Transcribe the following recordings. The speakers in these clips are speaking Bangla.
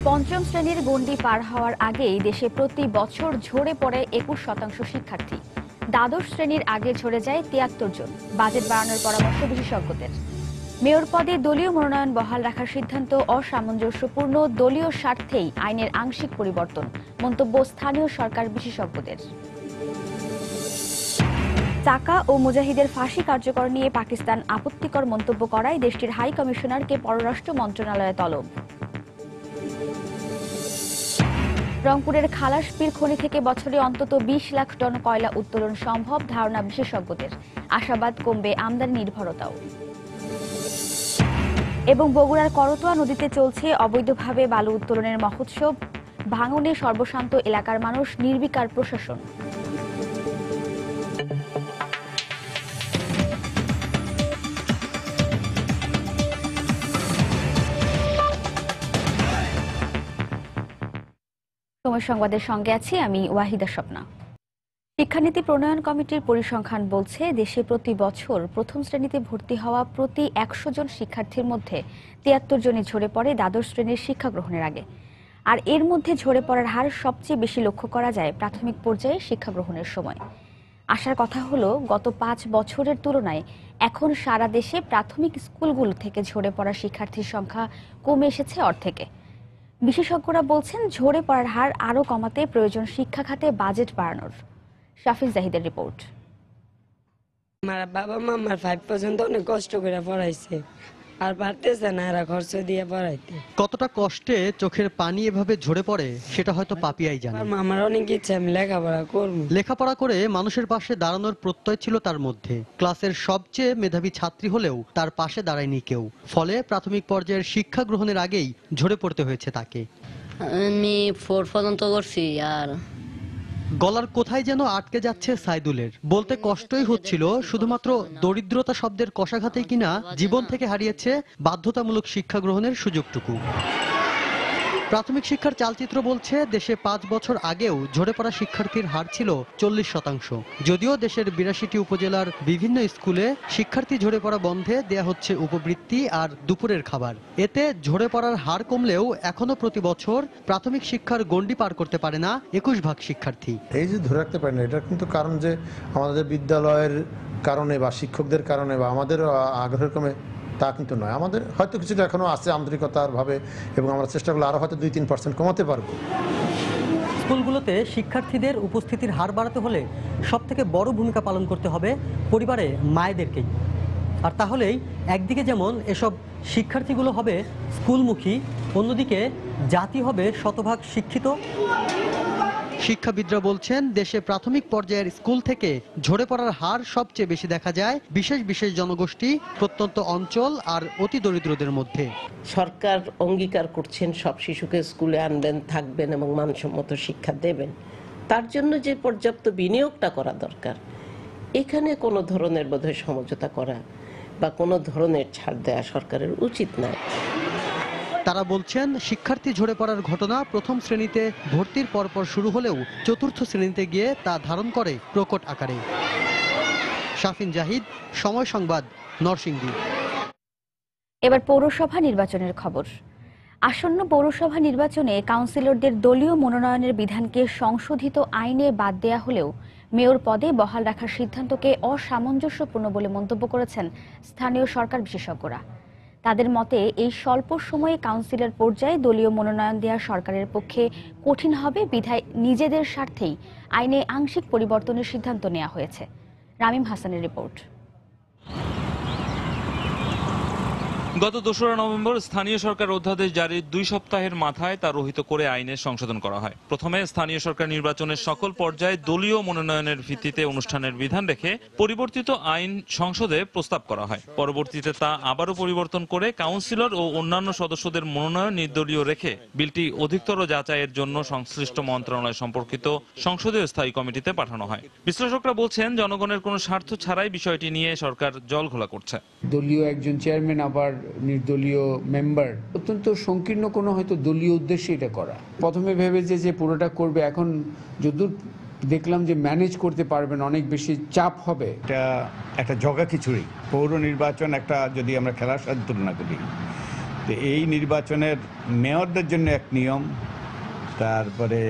পঞ্চম শ্রেণীর গণ্ডি পার হওয়ার আগেই দেশে প্রতি বছর ঝরে পড়ে ২১% শিক্ষার্থী। দ্বাদশ শ্রেণীর আগে ঝরে যায় ৭৩ জন। বাজেট বাড়ানোর পরামর্শ বিশেষজ্ঞদের। মেয়র পদে দলীয় মনোনয়ন বহাল রাখার সিদ্ধান্ত অসামঞ্জস্যপূর্ণ, দলীয় স্বার্থেই আইনের আংশিক পরিবর্তন, মন্তব্য স্থানীয় সরকার বিশেষজ্ঞদের। চাকা ও মুজাহিদের ফাঁসি কার্যকর নিয়ে পাকিস্তান আপত্তিকর মন্তব্য করায় দেশটির হাই কমিশনারকে পররাষ্ট্র মন্ত্রণালয়ে তলব। রংপুরের খালাসপীর খনি থেকে বছরে অন্তত ২০ লাখ টন কয়লা উত্তোলন সম্ভব, ধারণা বিশেষজ্ঞদের। আশাবাদ কমবে আমদানি নির্ভরতাও। এবং বগুড়ার করতোয়া নদীতে চলছে অবৈধভাবে বালু উত্তোলনের মহোৎসব। ভাঙনে সর্বশান্ত এলাকার মানুষ, নির্বিকার প্রশাসন। সময় সংবাদের সঙ্গে আছি আমি ওয়াহিদা স্বপ্না। শিক্ষানীতি প্রণয়ন কমিটির পরিসংখ্যান বলছে, দেশে প্রতি বছর প্রথম শ্রেণীতে ভর্তি হওয়া প্রতি ১০০ জন শিক্ষার্থীর মধ্যে ৭৩ জনই ঝরে পড়ে দ্বাদশ শ্রেণীর শিক্ষা গ্রহণের আগে। আর এর মধ্যে ঝরে পড়ার হার সবচেয়ে বেশি লক্ষ্য করা যায় প্রাথমিক পর্যায়ে শিক্ষা গ্রহণের সময়। আশার কথা হলো, গত ৫ বছরের তুলনায় এখন সারা দেশে প্রাথমিক স্কুলগুলো থেকে ঝরে পড়া শিক্ষার্থীর সংখ্যা কমে এসেছে অর্ধেকে। বিশেষজ্ঞরা বলছেন, ঝরে পড়ার হার আরও কমাতে প্রয়োজন শিক্ষা খাতে বাজেট বাড়ানোর। শাফিজ জাহিদের রিপোর্ট। আমার বাবা মা আমার 5 পর্যন্ত অনেক কষ্ট করে পড়াইছে, আর পারতেছে না এরা খরচ দিয়ে পড়াইতে। কতটা কষ্টে চোখের পানি এভাবে ঝরে পড়ে সেটা হয়তো পাপিয়াই জানে। আমার অনেক ইচ্ছে আমি লেখাপড়া করব। লেখাপড়া করে মানুষের পাশে দাঁড়ানোর প্রত্যয় ছিল তার মধ্যে। ক্লাসের সবচেয়ে মেধাবী ছাত্রী হলেও তার পাশে দাঁড়ায়নি কেউ। ফলে প্রাথমিক পর্যায়ের শিক্ষা গ্রহণের আগেই ঝরে পড়তে হয়েছে তাকে। আমি 4 পর্যন্ত করছি, আর গলার কোথায় যেন আটকে যাচ্ছে সাইদুলের। বলতে কষ্টই হচ্ছিল, শুধুমাত্র দরিদ্রতা শব্দের কষাঘাতেই কিনা জীবন থেকে হারিয়েছে বাধ্যতামূলক শিক্ষা গ্রহণের সুযোগটুকু। প্রাথমিক শিক্ষার চালচিত্র বলছে, দেশে ৫ বছর আগেও ঝরে পড়া শিক্ষার্থীর হার ছিল ৪০%। যদিও দেশের ৮২টি উপজেলার বিভিন্ন স্কুলে শিক্ষার্থী ঝরে পড়া বন্ধে দেয়া হচ্ছে উপবৃত্তি আর দুপুরের খাবার। এতে ঝরে পড়ার হার কমলেও এখনো প্রতি বছর প্রাথমিক শিক্ষার গণ্ডি পার করতে পারে না ২১% শিক্ষার্থী। এই যে ধরে রাখতে পারে না, এটা কিন্তু কারণ যে আমাদের বিদ্যালয়ের কারণে বা শিক্ষকদের কারণে বা আমাদের আগ্রহের কমে তা কিন্তু নয়। আমাদের হয়তো কিছুটা এখনো আছে আন্তরিকতার ভাবে, এবং আমরা চেষ্টা করলে আরো হয়তো ২-৩% কমাতে পারবো। স্কুলগুলোতে শিক্ষার্থীদের উপস্থিতির হার বাড়াতে হলে সবথেকে বড় ভূমিকা পালন করতে হবে পরিবারে মায়েদেরকেই। আর তাহলেই একদিকে যেমন এসব শিক্ষার্থীগুলো হবে স্কুলমুখী, অন্যদিকে জাতি হবে শতভাগ শিক্ষিত। শিক্ষাবিদরা বলছেন, দেশে প্রাথমিক পর্যায়ের স্কুল থেকে ঝরে পড়ার হার সবচেয়ে বেশি দেখা যায় বিশেষ বিশেষ জনগোষ্ঠী, প্রত্যন্ত অঞ্চল আর অতি দরিদ্রদের মধ্যে। সরকার অঙ্গীকার করছেন সব শিশুকে স্কুলে আনবেন, থাকবেন এবং মানসম্মত শিক্ষা দেবেন। তার জন্য যে পর্যাপ্ত বিনিয়োগটা করা দরকার, এখানে কোনো ধরনের বোধহয় সমঝোতা করা বা কোনো ধরনের ছাড় দেওয়া সরকারের উচিত নয়। তারা বলছেন, শিক্ষার্থী ঝরে পড়ার ঘটনা প্রথম শ্রেণীতে ভর্তির পরপর শুরু হলেও চতুর্থ শ্রেণীতে গিয়ে তা ধারণ করে প্রকট আকারে। শাফিন জাহিদ, সময় সংবাদ, নরসিংদী। এবার পৌরসভা নির্বাচনের খবর। আসন্ন পৌরসভা নির্বাচনে কাউন্সিলরদের দলীয় মনোনয়নের বিধানকে সংশোধিত আইনে বাদ দেয়া হলেও মেয়র পদে বহাল রাখার সিদ্ধান্তকে অসামঞ্জস্যপূর্ণ বলে মন্তব্য করেছেন স্থানীয় সরকার বিশেষজ্ঞরা। তাদের মতে, এই স্বল্প সময়ে কাউন্সিলর পর্যায়ে দলীয় মনোনয়ন দেওয়া সরকারের পক্ষে কঠিন হবে, বিধায় নিজেদের স্বার্থেই আইনে আংশিক পরিবর্তনের সিদ্ধান্ত নেওয়া হয়েছে। রামিম হাসানের রিপোর্ট। গত ২রা নভেম্বর স্থানীয় সরকার অধ্যাদেশ জারির ২ সপ্তাহের মাথায় তা রহিত করে আইনে সংশোধন করা হয়। প্রথমে স্থানীয় সরকার নির্বাচনের সকল পর্যায়ে দলীয় মনোনয়নের ভিত্তিতে অনুষ্ঠানের বিধান রেখে পরিবর্তিত আইন সংসদে প্রস্তাব করা হয়। পরবর্তীতে তা আবারও পরিবর্তন করে কাউন্সিলর ও অন্যান্য সদস্যদের মনোনয়ন নির্দলীয় রেখে বিলটি অধিকতর যাচাইয়ের জন্য সংশ্লিষ্ট মন্ত্রণালয় সম্পর্কিত সংসদীয় স্থায়ী কমিটিতে পাঠানো হয়। বিশ্লেষকরা বলছেন, জনগণের কোনো স্বার্থ ছাড়াই বিষয়টি নিয়ে সরকার জলঘোলা করছে। দলীয় একজন চেয়ারম্যান আবার নির্দলীয় মেম্বার, অত্যন্ত সংকীর্ণ কোনো হয়তো দলীয় উদ্দেশ্যে এটা করা। প্রথমে ভেবেছে যে পুরোটা করবে, এখন যদুর দেখলাম যে ম্যানেজ করতে পারবেন, অনেক বেশি চাপ হবে। এটা একটা জগা খিচুড়ি। পৌর নির্বাচন একটা, যদি আমরা খেলার সাথে তুলনা করি, তো এই নির্বাচনের মেয়রদের জন্য এক নিয়ম, তারপরে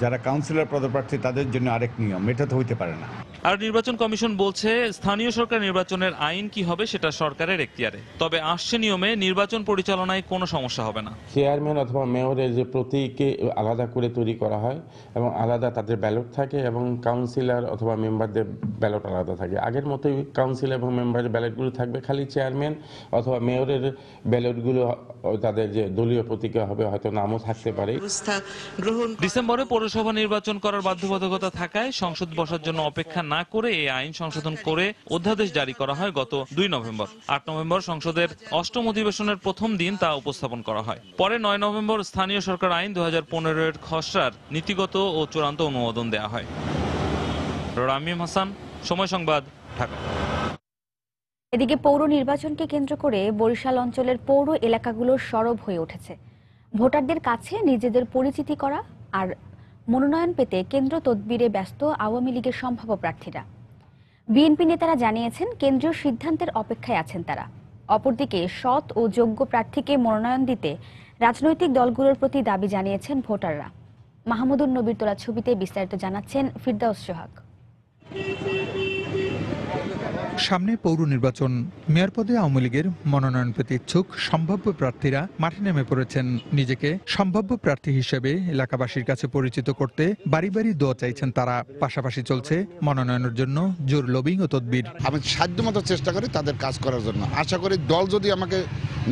যারা কাউন্সিলর পদপ্রার্থী তাদের জন্য আরেক নিয়ম, এটা তো হইতে পারে না। আর নির্বাচন কমিশন বলছে স্থানীয় সরকার নির্বাচনের আইন কি হবে সেটা সরকারের এখতিয়ারে, তবে আসছে নিয়মে নির্বাচন পরিচালনায় কোনো সমস্যা হবে না। চেয়ারম্যান অথবা মেয়রের যে প্রতীকে আলাদা করে তৈরি করা হয় এবং আলাদা তাদের ব্যালট থাকে, এবং কাউন্সিলর অথবা মেম্বারদের ব্যালট আলাদা থাকে। আগের মতোই কাউন্সিলর এবং মেম্বারের ব্যালটগুলো থাকবে, খালি চেয়ারম্যান অথবা মেয়রের ব্যালটগুলো তাদের যে দলীয় প্রতীকে হবে, হয়তো নামও থাকতে পারে। ডিসেম্বরে পৌরসভা নির্বাচন করার বাধ্যবাধকতা থাকায় সংসদ বসার জন্য অপেক্ষা না করে এই আইন সংশোধন করে অধ্যাদেশ জারি করা হয় গত 2 নভেম্বর। 8 নভেম্বর সংসদের 8ম অধিবেশনের প্রথম দিন তা উপস্থাপন করা হয়। পরে 9 নভেম্বর স্থানীয় সরকার আইন 2015 এর খসড়ার নীতিগত ও চূড়ান্ত অনুমোদন দেওয়া হয়। রামিম হাসান, সময় সংবাদ, ঢাকা। এদিকে পৌর নির্বাচনকে কেন্দ্র করে বরিশাল অঞ্চলের পৌর এলাকাগুলো সরব হয়ে উঠেছে। ভোটারদের কাছে নিজেদের পরিচিতি করা আর মনোনয়ন পেতে কেন্দ্র তদবিরে ব্যস্ত আওয়ামী লীগের সম্ভাব্য প্রার্থীরা। বিএনপি নেতারা জানিয়েছেন কেন্দ্রীয় সিদ্ধান্তের অপেক্ষায় আছেন তারা। অপরদিকে সৎ ও যোগ্য প্রার্থীকে মনোনয়ন দিতে রাজনৈতিক দলগুলোর প্রতি দাবি জানিয়েছেন ভোটাররা। মাহমুদুর নবীর তোলা ছবিতে বিস্তারিত জানাচ্ছেন ফিরদাউস সোহাগ। সামনে পৌর নির্বাচন, মেয়র পদে আওয়ামী লীগের মনোনয়ন পেতে ইচ্ছুক সম্ভাব্য প্রার্থীরা মাঠে নেমে পড়েছেন। নিজেকে সম্ভাব্য প্রার্থী হিসেবে এলাকাবাসীর কাছে পরিচিত করতে বাড়ি বাড়ি দোয়া চাইছেন তারা। পাশাপাশি চলছে মনোনয়নের জন্য জোর লবিং ও তদবির। আমি সাধ্যমতো চেষ্টা করি তাদের কাজ করার জন্য। আশা করি দল যদি আমাকে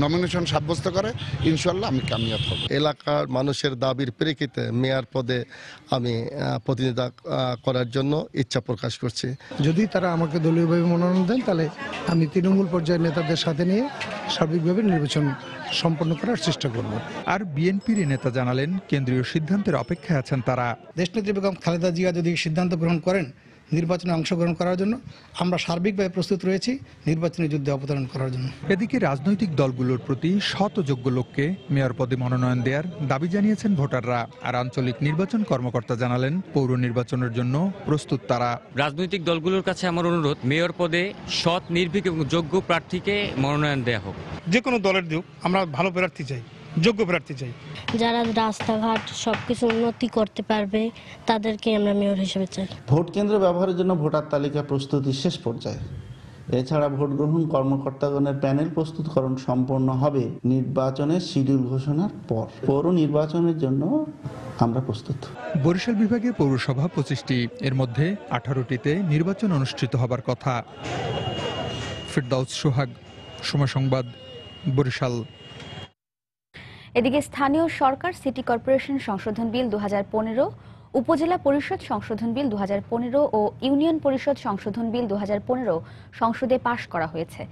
নমিনেশন সাব্যস্ত করে, ইনশাল্লাহ আমি কামিয়াব হব। এলাকার মানুষের দাবির প্রেক্ষিতে মেয়র পদে আমি প্রতিনিধিত্ব করার জন্য ইচ্ছা প্রকাশ করছি। যদি তারা আমাকে দলীয়ভাবে মনোনয়ন দেন, তাহলে আমি তৃণমূল পর্যায়ের নেতাদের সাথে নিয়ে সার্বিকভাবে নির্বাচন সম্পন্ন করার চেষ্টা করব। আর বিএনপির নেতা জানালেন কেন্দ্রীয় সিদ্ধান্তের অপেক্ষায় আছেন তারা। দেশনেত্রী বেগম খালেদা জিয়া যদি সিদ্ধান্ত গ্রহণ করেন নির্বাচনে অংশগ্রহণ করার জন্য, আমরা সার্বিকভাবে প্রস্তুত রয়েছি নির্বাচনী যুদ্ধে অবতরণ করার জন্য। এদিকে রাজনৈতিক দলগুলোর প্রতি শত যোগ্য লোককে মেয়র পদে মনোনয়ন দেওয়ার দাবি জানিয়েছেন ভোটাররা। আর আঞ্চলিক নির্বাচন কর্মকর্তা জানালেন পৌর নির্বাচনের জন্য প্রস্তুত তারা। রাজনৈতিক দলগুলোর কাছে আমার অনুরোধ, মেয়র পদে সৎ, নির্ভীক এবং যোগ্য প্রার্থীকে মনোনয়ন দেওয়া হোক। যে কোনো দলের দিক, আমরা ভালো প্রার্থী চাই, যোগ্য প্রার্থী চাই। যারা রাস্তাঘাট সবকিছু উন্নতি করতে পারবে তাদেরকে আমরা মেয়র হিসেবে চাই। ভোট কেন্দ্র ব্যবহারের জন্য ভোটার তালিকা প্রস্তুতি শেষ পর্যায়ে। এছাড়া ভোট গ্রহণ কর্মকর্তাগণের প্যানেল প্রস্তুতকরণ সম্পন্ন হবে নির্বাচনের শিডিউল ঘোষণার পর। পৌর নির্বাচনের জন্য আমরা প্রস্তুত। বরিশাল বিভাগে পৌরসভা 25টি, এর মধ্যে 18টিতে নির্বাচন অনুষ্ঠিত হবার কথা। ফিরদাউস সোহাগ, সময় সংবাদ, বরিশাল। এদিকে স্থানীয় সরকার সিটি কর্পোরেশন সংশোধন বিল 2015, উপজেলা পরিষদ সংশোধন বিল 2015 ও ইউনিয়ন পরিষদ সংশোধন বিল 2015 সংসদে পাশ করা হয়েছে।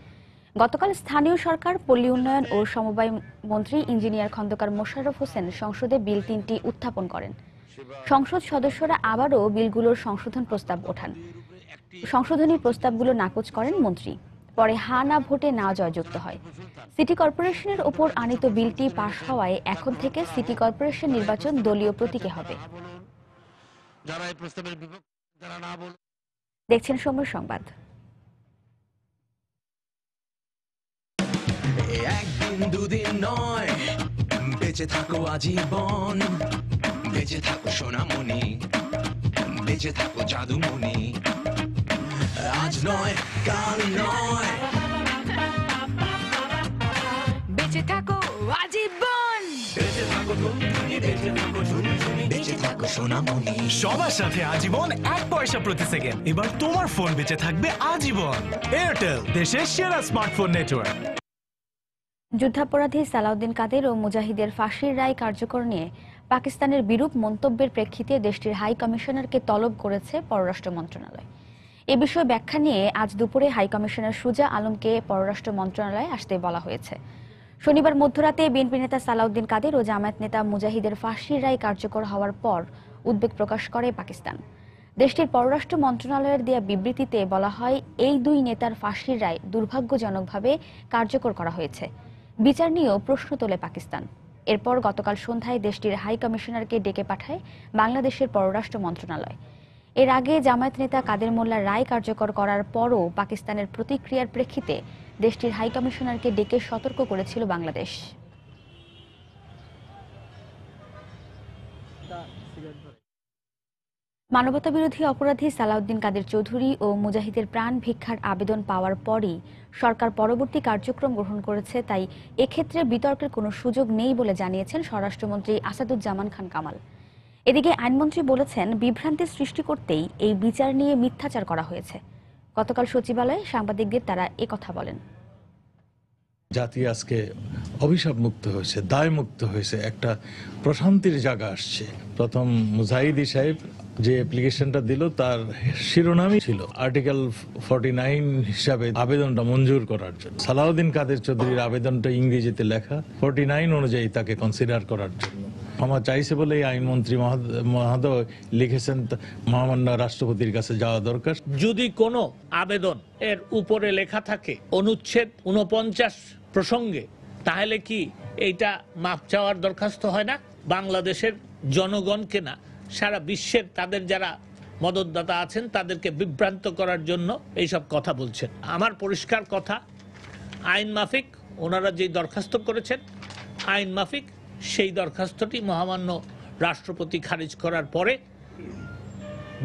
গতকাল স্থানীয় সরকার, পল্লী উন্নয়ন ও সমবায় মন্ত্রী ইঞ্জিনিয়ার খন্দকার মোশাররফ হোসেন সংসদে বিল 3টি উত্থাপন করেন। সংসদ সদস্যরা আবারও বিলগুলোর সংশোধন প্রস্তাব ওঠান। সংশোধনী প্রস্তাবগুলো নাকচ করেন মন্ত্রী। পরে হা না ভোটে না জয়যুক্ত হয়। সিটি কর্পোরেশনের ওপর আনিত বিলটি পাশ হওয়ায় এখন থেকে সিটি কর্পোরেশন নির্বাচন দলীয় প্রতীকে হবে। দেখছেন সময় সংবাদ। একদিন দুদিন নয়, বেঁচে থাকো আজীবন, বেঁচে থাকো সোনামণি, বেঁচে থাকো জাদুমণি। আজ নয় কাল নয়, বেঁচে থাকো আজীবন, বেঁচে থাকো টুনটুনি, বেঁচে থাকো ঝুনঝুনি, বেঁচে থাকো সোনামণি। সবার সাথে আজীবন 1 পয়সা প্রতি সেকেন্ড। এবার তোমার ফোন বেঁচে থাকবে আজীবন। এয়ারটেল, দেশের সেরা স্মার্টফোন নেটওয়ার্ক। যুদ্ধাপরাধী সালাউদ্দিন কাদের ও মুজাহিদের ফাঁসির রায় কার্যকর নিয়ে পাকিস্তানের বিরূপ মন্তব্যের প্রেক্ষিতে দেশটির হাই কমিশনারকে তলব করেছে পররাষ্ট্র মন্ত্রণালয়। এ বিষয়ে ব্যাখ্যা নিয়ে আজ দুপুরে হাই কমিশনার সুজা আলমকে পররাষ্ট্র মন্ত্রণালয়ে আসতে বলা হয়েছে। শনিবার মধ্যরাতে বিএনপি নেতা সালাউদ্দিন কাদের ও জামায়াত নেতা মুজাহিদের ফাঁসির রায় কার্যকর হওয়ার পর উদ্বেগ প্রকাশ করে পাকিস্তান। দেশটির পররাষ্ট্র মন্ত্রণালয়ের দেয়া বিবৃতিতে বলা হয়, এই দুই নেতার ফাঁসির রায় দুর্ভাগ্যজনকভাবে কার্যকর করা হয়েছে। বিচার নিয়েও প্রশ্ন তোলে পাকিস্তান। এরপর গতকাল সন্ধ্যায় দেশটির হাই কমিশনারকে ডেকে পাঠায় বাংলাদেশের পররাষ্ট্র মন্ত্রণালয়। এর আগে জামায়াত নেতা কাদের মোল্লার রায় কার্যকর করার পরও পাকিস্তানের প্রতিক্রিয়ার প্রেক্ষিতে দেশটির হাই কমিশনারকে ডেকে সতর্ক করেছিল বাংলাদেশ। মানবতাবিরোধী অপরাধী সালাউদ্দিন কাদের চৌধুরী ও মুজাহিদের প্রাণ ভিক্ষার আবেদন পাওয়ার পরই সরকার পরবর্তী কার্যক্রম গ্রহণ করেছে, তাই এক্ষেত্রে বিতর্কের কোনো সুযোগ নেই বলে জানিয়েছেন স্বরাষ্ট্রমন্ত্রী আসাদুজ্জামান খান কামাল। এদিকে আইনমন্ত্রী বলেছেন, বিভ্রান্তির সৃষ্টি করতেই এই বিচার নিয়ে মিথ্যাচার করা হয়েছে। গতকাল সচিবালয়ে সাংবাদিকদের তারা একথা বলেন। জাতি আজকে অভিশাপ মুক্ত হয়েছে, দায় মুক্ত হয়েছে, একটা প্রশান্তির জায়গা আসছে। প্রথম মুজাহিদি সাহেব যে অ্যাপ্লিকেশনটা দিল তার শিরোনামই ছিল আর্টিকেল 49 হিসাবে আবেদনটা মঞ্জুর করার জন্য। সালাউদ্দিন কাদের চৌধুরীর আবেদনটা ইংরেজিতে লেখা 49 অনুযায়ী তাকে কনসিডার করার জন্য। ক্ষমা চাইছে বলে আইনমন্ত্রী মহোদয় লিখেছেন মহামান্য রাষ্ট্রপতির কাছে যাওয়া দরকার। যদি কোনো আবেদন এর উপরে লেখা থাকে অনুচ্ছেদ 49 প্রসঙ্গে, তাহলে কি এইটা মাপ চাওয়ার দরখাস্ত হয় না? বাংলাদেশের জনগণকে না, সারা বিশ্বের তাদের যারা মদতদাতা আছেন তাদেরকে বিভ্রান্ত করার জন্য এইসব কথা বলছেন। আমার পরিষ্কার কথা, আইন মাফিক ওনারা যে দরখাস্ত করেছেন, আইন মাফিক সেই দরখাস্তটি মহামান্য রাষ্ট্রপতি খারিজ করার পরে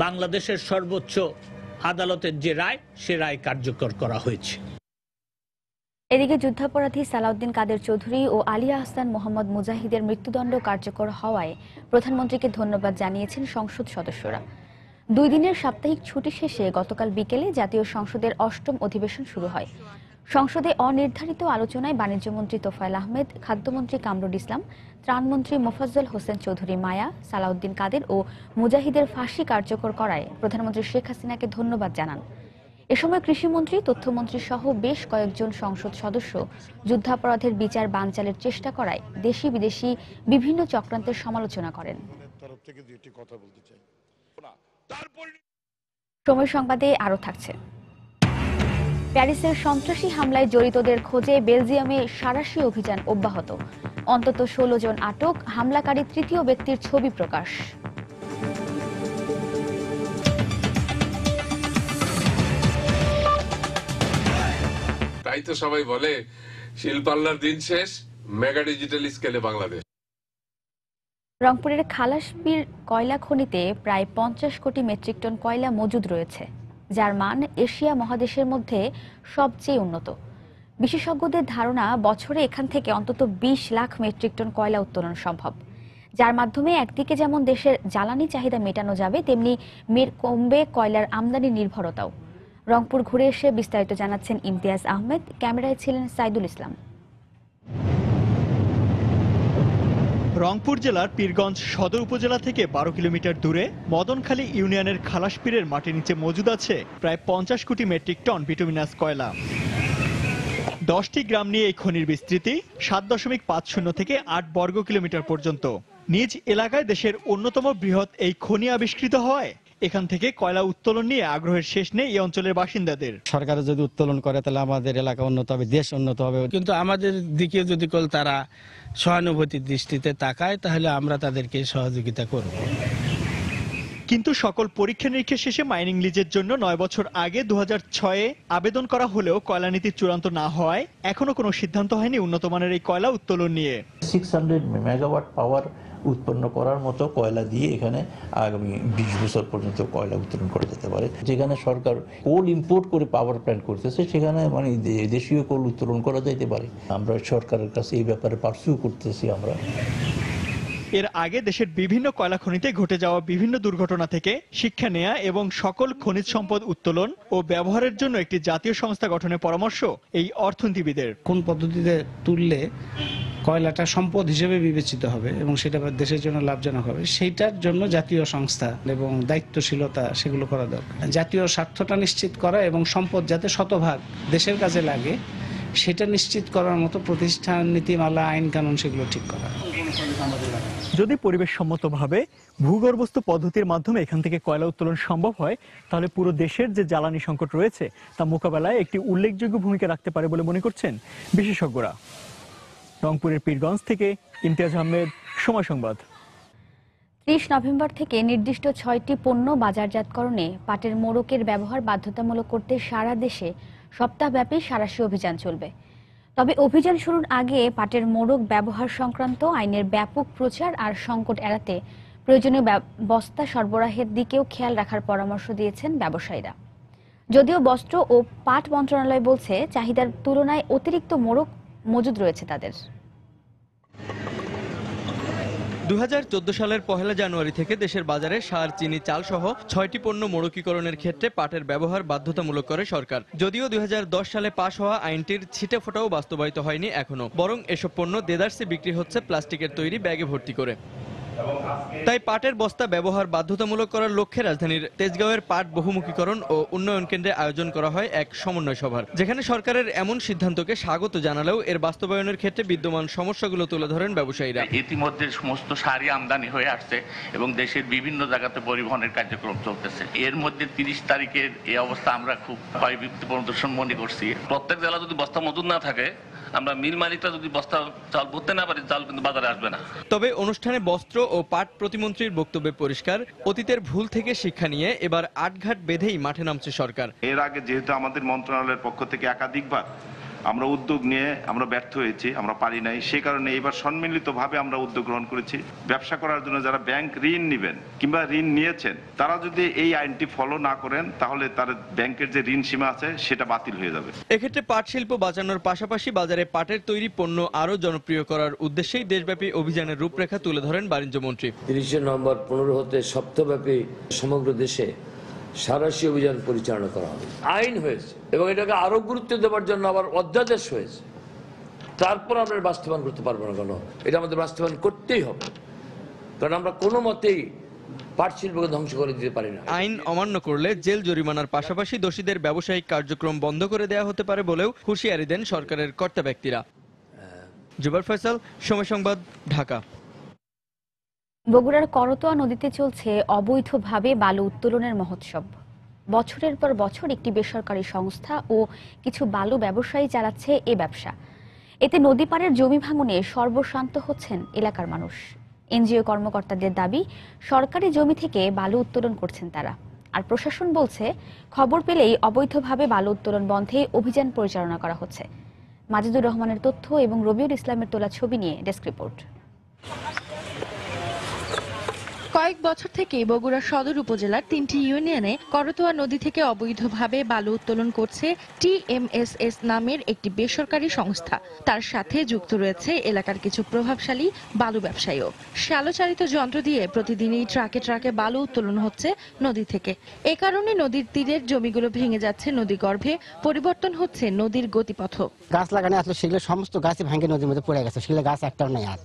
বাংলাদেশের সর্বোচ্চ আদালতের যে রায়, সে রায় কার্যকর করা হয়েছে। এদিকে যুদ্ধাপরাধী সালাউদ্দিন কাদের চৌধুরী ও আলিয়া আহসান মোহাম্মদ মুজাহিদের মৃত্যুদণ্ড কার্যকর হওয়ায় প্রধানমন্ত্রীকে ধন্যবাদ জানিয়েছেন সংসদ সদস্যরা। 2 দিনের সাপ্তাহিক ছুটি শেষে গতকাল বিকেলে জাতীয় সংসদের 8ম অধিবেশন শুরু হয়। সংসদে অনির্ধারিত আলোচনায় বাণিজ্যমন্ত্রী তোফায়েল আহমেদ, খাদ্যমন্ত্রী কামরুল ইসলাম, ত্রাণমন্ত্রী মোফাজ্জল হোসেন চৌধুরী মায়া সালাউদ্দিন কাদের ও মুজাহিদের ফাঁসি কার্যকর করায় প্রধানমন্ত্রী শেখ হাসিনাকে ধন্যবাদ জানান। এ সময় কৃষিমন্ত্রী, তথ্যমন্ত্রী সহ বেশ কয়েকজন সংসদ সদস্য যুদ্ধাপরাধের বিচার বানচালের চেষ্টা করায় দেশি বিদেশি বিভিন্ন চক্রান্তের সমালোচনা করেন। সময় সংবাদে আরো থাকছে। প্যারিসের সন্ত্রাসী হামলায় জড়িতদের খোঁজে বেলজিয়ামে সাঁড়াশি অভিযান অব্যাহত। অন্তত 16 জন আটক, হামলাকারী তৃতীয় ব্যক্তির ছবি প্রকাশ। তাই তো সবাই বলে শিল্পাল্লার দিন শেষ, মেগা ডিজিটাল স্কেলে বাংলাদেশ। রংপুরের খালাসপীর কয়লা খনিতে প্রায় 50 কোটি মেট্রিক টন কয়লা মজুদ রয়েছে, যার মান এশিয়া মহাদেশের মধ্যে সবচেয়ে উন্নত। বিশেষজ্ঞদের ধারণা, বছরে এখান থেকে অন্তত 20 লাখ মেট্রিক টন কয়লা উত্তোলন সম্ভব, যার মাধ্যমে একদিকে যেমন দেশের জ্বালানি চাহিদা মেটানো যাবে, তেমনি কমবে কয়লার আমদানি নির্ভরতাও। রংপুর ঘুরে এসে বিস্তারিত জানাচ্ছেন ইমতিয়াজ আহমেদ, ক্যামেরায় ছিলেন সাইদুল ইসলাম। রংপুর জেলার পীরগঞ্জ সদর উপজেলা থেকে 12 কিলোমিটার দূরে মদনখালী ইউনিয়নের খালাসপীরের মাটির নিচে মজুদ আছে প্রায় 50 কোটি মেট্রিক টন বিটুমিনাস কয়লা। 10টি গ্রাম নিয়ে এই খনির বিস্তৃতি 7.50 থেকে 8 বর্গ কিলোমিটার পর্যন্ত। নিজ এলাকায় দেশের অন্যতম বৃহৎ এই খনি আবিষ্কৃত হওয়ায় এখান থেকে কয়লা উত্তোলন নিয়ে আগ্রহের শেষ নেই এই অঞ্চলের বাসিন্দাদের। সরকার যদি উত্তোলন করে তাহলে আমাদের এলাকা উন্নত হবে, দেশ উন্নত হবে। কিন্তু আমাদের দিকে যদি তারা সহানুভূতির দৃষ্টিতে তাকায়, তাহলে আমরা তাদেরকে সহযোগিতা করব। কিন্তু সকল পরীক্ষা নিরীক্ষা শেষে মাইনিং লিজের জন্য 9 বছর আগে 2006-এ আবেদন করা হলেও কয়লা নীতি চূড়ান্ত না হওয়ায় এখনো কোনো সিদ্ধান্ত হয়নি উন্নত মানের এই কয়লা উত্তোলন নিয়ে। 600 মেগাওয়াট পাওয়ার উৎপন্ন করার মতো কয়লা দিয়ে এখানে আগামী 20 বছর পর্যন্ত কয়লা উত্তোলন করা যেতে পারে। যেখানে সরকার কোল ইম্পোর্ট করে পাওয়ার প্ল্যান্ট করতেছে, সেখানে দেশীয় কোল উত্তোলন করা যেতে পারে। আমরা সরকারের কাছে এই ব্যাপারে পার্সিউ করতেছি। আমরা এর আগে দেশের বিভিন্ন কয়লা খনিতে ঘটে যাওয়া বিভিন্ন দুর্ঘটনা থেকে শিক্ষা নেয়া এবং সকল খনিজ সম্পদ উত্তোলন ও ব্যবহারের জন্য একটি জাতীয় সংস্থা গঠনের পরামর্শ এই অর্থনীতিবিদের। কোন পদ্ধতিতে তুললে কয়লাটা সম্পদ হিসেবে বিবেচিত হবে এবং সেটা দেশের জন্য লাভজনক হবে, সেইটার জন্য জাতীয় সংস্থা এবং দায়িত্বশীলতা সেগুলো করা দরকার। জাতীয় স্বার্থটা নিশ্চিত করা এবং সম্পদ যাতে শতভাগ দেশের কাজে লাগে সেটা নিশ্চিত করার মতো প্রতিষ্ঠান, নীতিমালা, আইন কানুন সেগুলো ঠিক করা। যদি পরিবেশ সম্মতভাবে ভূগর্ভস্থ পদ্ধতির মাধ্যমে এখান থেকে কয়লা উত্তোলন সম্ভব হয়, তাহলে পুরো দেশের যে জ্বালানি সংকট রয়েছে তা মোকাবেলায় একটি উল্লেখযোগ্য ভূমিকা রাখতে পারে বলে মনে করছেন বিশেষজ্ঞরা। রংপুরের পীরগঞ্জ থেকে ইমতিয়াজ আহমেদ, সময় সংবাদ। 30 নভেম্বর থেকে নির্দিষ্ট 6টি পণ্য বাজারজাতকরণে পাটের মোড়কের ব্যবহার বাধ্যতামূলক করতে সারা দেশে সপ্তাহব্যাপী সাঁড়াশি অভিযান চলবে। তবে অভিযান শুরুর আগে পাটের মোড়ক ব্যবহার সংক্রান্ত আইনের ব্যাপক প্রচার আর সংকট এড়াতে প্রয়োজনীয় বস্তা সরবরাহের দিকেও খেয়াল রাখার পরামর্শ দিয়েছেন ব্যবসায়ীরা। যদিও বস্ত্র ও পাট মন্ত্রণালয় বলছে চাহিদার তুলনায় অতিরিক্ত মোড়ক মজুদ রয়েছে তাদের। 2014 সালের 1 জানুয়ারি থেকে দেশের বাজারে সার, চিনি, চাল সহ 6টি পণ্য মোড়কীকরণের ক্ষেত্রে পাটের ব্যবহার বাধ্যতামূলক করে সরকার। যদিও 2010 সালে পাশ হওয়া আইনটির ছিটেফোঁটাও বাস্তবায়িত হয়নি এখনো, বরং এসব পণ্য দেদারসে বিক্রি হচ্ছে প্লাস্টিকের তৈরি ব্যাগে ভর্তি করে। তাই পাটের বস্তা ব্যবহার বাধ্যতামূলক করার লক্ষ্যে রাজধানীর তেজগাঁওয়ের পাট বহুমুখীকরণ ও উন্নয়ন কেন্দ্রে আয়োজন করা হয় এক সমন্বয় সভার, যেখানে সরকারের এমন সিদ্ধান্তকে স্বাগত জানালেও এর বাস্তবায়নের ক্ষেত্রে বিদ্যমান সমস্যাগুলো তুলে ধরেন ব্যবসায়ীরা। ইতিমধ্যে সমস্ত সারই আমদানি হয়ে আসছে এবং দেশের বিভিন্ন জায়গাতে পরিবহনের কার্যক্রম চলতেছে। এর মধ্যে 30 তারিখের এই অবস্থা আমরা খুব ভয়ভীতিপূর্ণ দর্শন মনে করছি। প্রত্যেক জেলা যদি বস্তা মজুদ না থাকে, আমরা মিল মালিকরা যদি বস্তা চাল ভরতে না পারি, চাল কিন্তু বাজারে আসবে না। তবে অনুষ্ঠানে বস্ত্র ও পাট প্রতিমন্ত্রীর বক্তব্যে পরিষ্কার, অতীতের ভুল থেকে শিক্ষা নিয়ে এবার আটঘাট বেঁধেই মাঠে নামছে সরকার। এর আগে যেহেতু আমাদের মন্ত্রণালয়ের পক্ষ থেকে একাধিকবার আমরা উদ্যোগ নিয়ে আমরা ব্যর্থ হয়েছি, আমরা পারি নাই, সেই কারণে এবার সম্মিলিতভাবে আমরা উদ্যোগ গ্রহণ করেছি। ব্যবসা করার জন্য যারা ব্যাংক ঋণ নেবেন কিংবা ঋণ নিয়েছেন, তারা যদি এই আইনটি ফলো না করেন তাহলে তার ব্যাংকের যে ঋণ সীমা আছে সেটা বাতিল হয়ে যাবে। এক্ষেত্রে পাট শিল্প বাঁচানোর পাশাপাশি বাজারে পাটের তৈরি পণ্য আরও জনপ্রিয় করার উদ্দেশ্যেই দেশব্যাপী অভিযানের রূপরেখা তুলে ধরেন বাণিজ্য মন্ত্রী। 30 নভেম্বর 15 হতে সপ্তাহব্যাপী সমগ্র দেশে সাঁড়াশি অভিযান পরিচালনা করা হবে। আইন হয়েছে এবং এটাকে আরো গুরুত্ব দেওয়ার জন্য আবার অধ্যাদেশ হয়েছে। তারপর আমরা বাস্তবায়ন করতে পারবো না কেন? এটা আমাদের বাস্তবায়ন করতেই হবে, কারণ আমরা কোনো মতেই পাট শিল্পকে ধ্বংস করে দিতে পারি না। আইন অমান্য করলে জেল জরিমানার পাশাপাশি দোষীদের ব্যবসায়িক কার্যক্রম বন্ধ করে দেওয়া হতে পারে বলেও হুঁশিয়ারি দেন সরকারের কর্তা ব্যক্তিরা। জুবার ফয়সাল, সময় সংবাদ, ঢাকা। বগুড়ার করতোয়া নদীতে চলছে অবৈধভাবে বালু উত্তোলনের মহোৎসব। বছরের পর বছর একটি বেসরকারি সংস্থা ও কিছু বালু ব্যবসায়ী চালাচ্ছে এ ব্যবসা। এতে নদী পাড়ের জমি ভাঙনে সর্বশান্ত হচ্ছেন এলাকার মানুষ। এনজিও কর্মকর্তাদের দাবি, সরকারি জমি থেকে বালু উত্তোলন করছেন তারা। আর প্রশাসন বলছে, খবর পেলেই অবৈধভাবে বালু উত্তোলন বন্ধে অভিযান পরিচালনা করা হচ্ছে। মাজিদুর রহমানের তথ্য এবং রবিউল ইসলামের তোলা ছবি নিয়ে ডেস্ক রিপোর্ট। কয়েক বছর থেকে বগুড়া সদর উপজেলার 3টি ইউনিয়নে করতোয়া নদী থেকে অবৈধভাবে বালু উত্তোলন করছে TMSS নামের একটি বেসরকারি সংস্থা। তার সাথে যুক্ত রয়েছে এলাকার কিছু প্রভাবশালী বালু ব্যবসায়ীও। শ্যালোচালিত যন্ত্র দিয়ে প্রতিদিনই ট্রাকে ট্রাকে বালু উত্তোলন হচ্ছে নদী থেকে। এ কারণে নদীর তীরের জমিগুলো ভেঙে যাচ্ছে নদী গর্ভে, পরিবর্তন হচ্ছে নদীর গতিপথ। গাছ লাগানো আসলে সেগুলো সমস্ত গাছই ভেঙে নদীর মধ্যে পড়ে গেছে, সেগুলো গাছ একটাও নেই। আর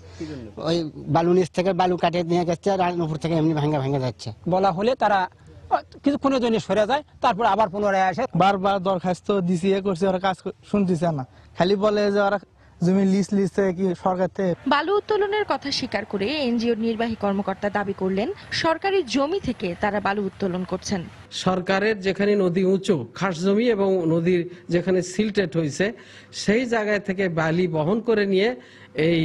ওই বালু নিচ থেকে বালু কাটিয়ে নিয়ে গেছে আর থেকে এমনি ভাঙা যাচ্ছে। বলা হলে তারা কিছুক্ষণের জন্য সরে যায়, তারপর আবার পুনরায় আসে। বারবার দরখাস্ত দিছি, করছে, ওরা কাজ শুনতেছে না, খালি বলে যে ওরা জমি লিজ কি সরকার থেকে। বালু উত্তোলনের কথা স্বীকার করে এনজিওর নির্বাহী কর্মকর্তা দাবি করলেন, সরকারি জমি থেকে তারা বালু উত্তোলন করছেন। সরকারের যেখানে নদী উঁচু খাস জমি এবং নদীর যেখানে সিলটেড হয়েছে সেই জায়গায় থেকে বালি বহন করে নিয়ে এই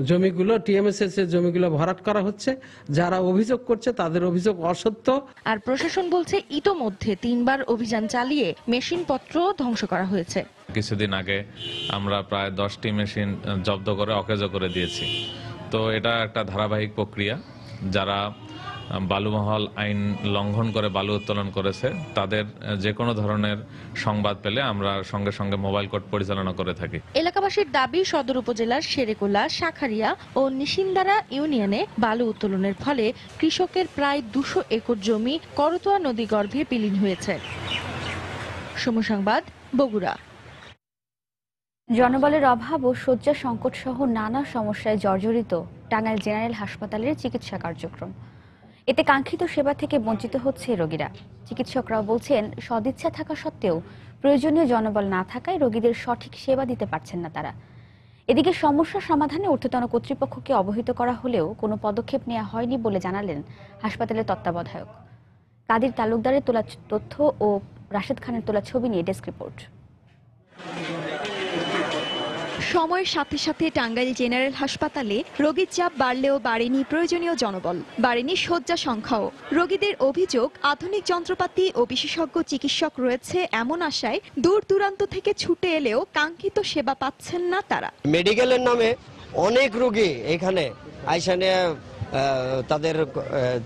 জমিগুলো TMSS এর জমিগুলো ভরাট করা হচ্ছে। যারা অভিযোগ করছে তাদের অভিযোগ অসত্য। আর প্রশাসন বলছে, ইতোমধ্যে 3 বার অভিযান চালিয়ে মেশিনপত্র ধ্বংস করা হয়েছে। কিছুদিন আগে আমরা প্রায় 10টি মেশিন জব্দ করে অকেজো করে দিয়েছি। তো এটা একটা ধারাবাহিক প্রক্রিয়া। যারা বালুমহল আইন লঙ্ঘন করে বালু উত্তোলন করেছে তাদের যে কোনো ধরনের সংবাদ পেলে আমরা সঙ্গে সঙ্গে মোবাইল কোর্ট পরিচালনা করে থাকি। এলাকাবাসীর দাবি, সদর উপজেলার শেরেকোলা, শাখারিয়া ও নিশিন্দারা ইউনিয়নে বালু উত্তোলনের ফলে কৃষকের প্রায় 200 একর জমি করতোয়া নদী গর্ভে বিলীন হয়েছে। সময় সংবাদ, বগুড়া। জনবলের অভাব ও শয্যা সংকট সহ নানা সমস্যায় জর্জরিত টাঙ্গাইল জেনারেল হাসপাতালের চিকিৎসা কার্যক্রম। এতে কাঙ্ক্ষিত সেবা থেকে বঞ্চিত হচ্ছে রোগীরা। চিকিৎসকরাও বলছেন, সদিচ্ছা থাকা সত্ত্বেও প্রয়োজনীয় জনবল না থাকায় রোগীদের সঠিক সেবা দিতে পারছেন না তারা। এদিকে সমস্যা সমাধানে ঊর্ধ্বতন কর্তৃপক্ষকে অবহিত করা হলেও কোনো পদক্ষেপ নেওয়া হয়নি বলে জানালেন হাসপাতালের তত্ত্বাবধায়ক। কাদির তালুকদারের তোলা তথ্য ও রাশেদ খানের তোলা ছবি নিয়ে ডেস্ক রিপোর্ট। সময়ের সাথে সাথে টাঙ্গাইল জেনারেল হাসপাতালে রোগীর চাপ বাড়লেও বাড়েনি প্রয়োজনীয় জনবল, বাড়েনি শয্যা সংখ্যাও। রোগীদের অভিযোগ, আধুনিক যন্ত্রপাতি ও বিশেষজ্ঞ চিকিৎসক রয়েছে এমন আশায় দূর দূরান্ত থেকে ছুটে এলেও কাঙ্ক্ষিত সেবা পাচ্ছেন না তারা। মেডিকেলের নামে অনেক রোগী এখানে আইসানে তাদের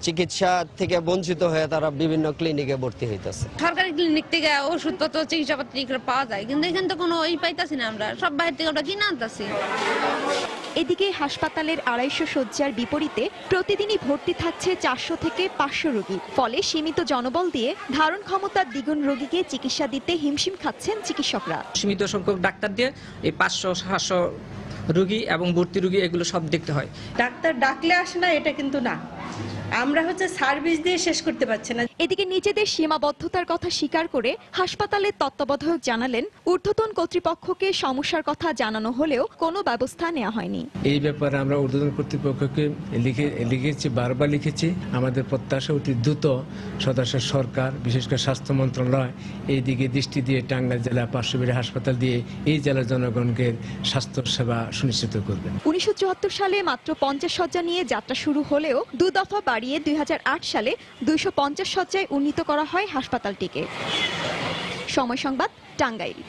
চিকিৎসা থেকে বঞ্চিত হয়ে তারা বিভিন্ন ক্লিনিকে ভর্তি হইতেছে। সরকারি ক্লিনিক থেকে ওষুধপত্র চিকিৎসাপত্র পাওয়া যায়, কিন্তু এখানে তো কোনো পাইতাছি না, আমরা সব বাইরে থেকে ওটা কিনে আনতাছি। এদিকে হাসপাতালের 250 শয্যার বিপরীতে প্রতিদিনই ভর্তি থাকছে 400 থেকে 500 রোগী। ফলে সীমিত জনবল দিয়ে ধারণ ক্ষমতার দ্বিগুণ রোগীকে চিকিৎসা দিতে হিমশিম খাচ্ছেন চিকিৎসকরা। সীমিত সংখ্যক ডাক্তার দিয়ে এই 500-700 রোগী এবং ভর্তি রোগী এগুলো সব দেখতে হয়। ডাক্তার ডাকলে আসে না এটা কিন্তু না, আমরা সার্ভিস দিয়ে শেষ করতে পারছি না। এদিকে নিজেদের সীমাবদ্ধতার কথা স্বীকার করে হাসপাতালের তত্ত্বাবধায়ক জানালেন ঊর্ধ্বতন কর্তৃপক্ষকে সমস্যার কথা জানানো হলেও কোনো ব্যবস্থা নেওয়া হয়নি। এই ব্যাপারে আমরা ঊর্ধ্বতন কর্তৃপক্ষকে লিখেছি, বারবার লিখেছি। আমাদের প্রত্যাশা অতি দ্রুত সদস্য সরকার, বিশেষ করে স্বাস্থ্য মন্ত্রণালয় এই দিকে দৃষ্টি দিয়ে টাঙ্গাইল জেলা 500 বেডের হাসপাতাল দিয়ে এই জেলার জনগণকে স্বাস্থ্য সেবা সুনিশ্চিত করবেন। 1974 সালে মাত্র 50 শয্যা নিয়ে যাত্রা শুরু হলেও 2 দফা বাড়িয়ে 2008 সালে 250 শয্যায় উন্নীত করা হয় হাসপাতালটিকে। সময় সংবাদ, টাঙ্গাইল।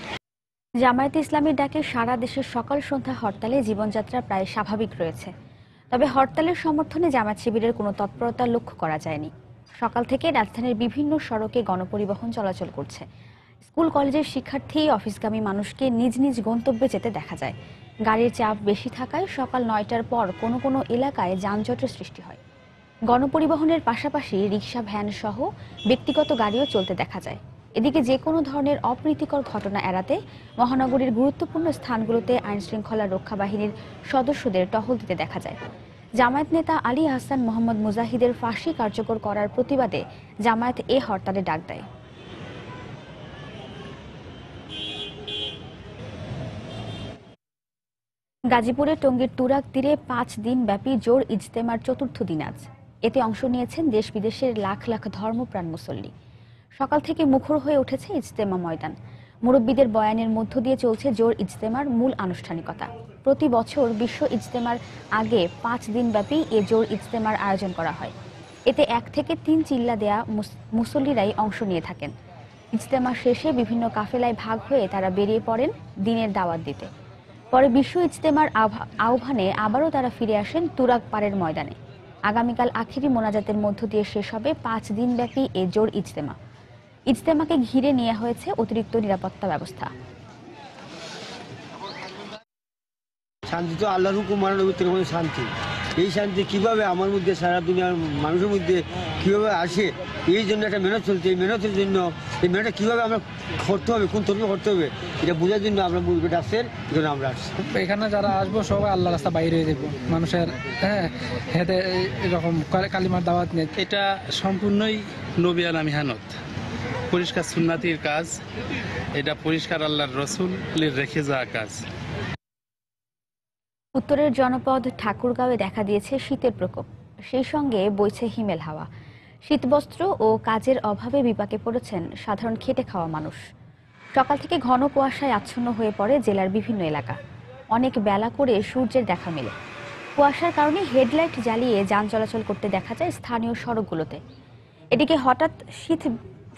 জামায়াতে ইসলামীর ডাকে সারা দেশের সকাল সন্ধ্যা হরতালে জীবনযাত্রা প্রায় স্বাভাবিক রয়েছে। তবে হরতালের সমর্থনে জামায়াত শিবিরের কোনো তৎপরতা লক্ষ্য করা যায়নি। সকাল থেকে রাজধানীর বিভিন্ন সড়কে গণপরিবহন চলাচল করছে। স্কুল কলেজের শিক্ষার্থী, অফিসগামী মানুষকে নিজ নিজ গন্তব্যে যেতে দেখা যায়। গাড়ির চাপ বেশি থাকায় সকাল 9টার পর কোনো কোনো এলাকায় যানজটের সৃষ্টি হয়। গণপরিবহনের পাশাপাশি রিকশা, ভ্যান সহ ব্যক্তিগত গাড়িও চলতে দেখা যায়। এদিকে যে কোনো ধরনের অপ্রীতিকর ঘটনা এড়াতে মহানগরীর গুরুত্বপূর্ণ স্থানগুলোতে আইনশৃঙ্খলা রক্ষা বাহিনীর সদস্যদের টহল দিতে দেখা যায়। জামায়াত নেতা আলী আহসান মোহাম্মদ মুজাহিদের ফাঁসি কার্যকর করার প্রতিবাদে জামায়াত এ হরতালে ডাক দেয়। গাজীপুরে টঙ্গীর তুরাগ তীরে 5 দিন ব্যাপী জোর ইজতেমার 4র্থ দিন আজ। এতে অংশ নিয়েছেন দেশ বিদেশের লাখ লাখ ধর্মপ্রাণ মুসল্লি। সকাল থেকে মুখর হয়ে উঠেছে ইজতেমা ময়দান। মুরব্বীদের বয়ানের মধ্য দিয়ে চলছে জোর ইজতেমার মূল আনুষ্ঠানিকতা। প্রতি বছর বিশ্ব ইজতেমার আগে 5 দিন ব্যাপী এ জোর ইজতেমার আয়োজন করা হয়। এতে 1 থেকে 3 চিল্লা দেয়া মুসল্লিরাই অংশ নিয়ে থাকেন। ইজতেমা শেষে বিভিন্ন কাফেলায় ভাগ হয়ে তারা বেরিয়ে পড়েন দিনের দাওয়াত দিতে। পরে বিশ্ব ইজতেমার আহ্বানে আবারও তারা ফিরে আসেন তুরাগ পাড়ের ময়দানে। আগামীকাল আখিরি মোনাজাতের মধ্য দিয়ে শেষ হবে 5 দিনব্যাপী এ জোর ইজতেমা। ইজতেমাকে ঘিরে নেওয়া হয়েছে অতিরিক্ত নিরাপত্তা ব্যবস্থা। শান্তি তো আল্লাহর হুকুম মানার ভিতরে কোনো শান্তি। এই শান্তি কিভাবে আমার মধ্যে, সারা দুনিয়ার মানুষের মধ্যে কিভাবে আসে, এই জন্য একটা মেহনত চলছে। এই মেহনতের জন্য এই মেহনতটা কিভাবে আমরা করতে হবে, কোন তরফে করতে হবে, এটা বোঝার জন্য আমরা মুরগিটা আসছেন, এই জন্য আমরা আসছি। এখানে যারা আসবো সবাই আল্লাহ রাস্তা বাইরে দেবো, মানুষের হেঁটে এরকম কালিমার দাওয়াত নেই। এটা সম্পূর্ণই নবী আলা মেহনত, পরিষ্কার সুন্নাতির কাজ। এটা পরিষ্কার আল্লাহর রসুলের রেখে যাওয়া কাজ। উত্তরের জনপদ ঠাকুরগাঁওয়ে দেখা দিয়েছে শীতের প্রকোপ, সেই সঙ্গে বইছে হিমেল হাওয়া। শীতবস্ত্র ও কাজের অভাবে বিপাকে পড়েছেন সাধারণ খেটে খাওয়া মানুষ। সকাল থেকে ঘন কুয়াশায় আচ্ছন্ন হয়ে পড়ে জেলার বিভিন্ন এলাকা। অনেক বেলা করে সূর্যের দেখা মেলে। কুয়াশার কারণে হেডলাইট জ্বালিয়ে যান চলাচল করতে দেখা যায় স্থানীয় সড়কগুলোতে। এদিকে হঠাৎ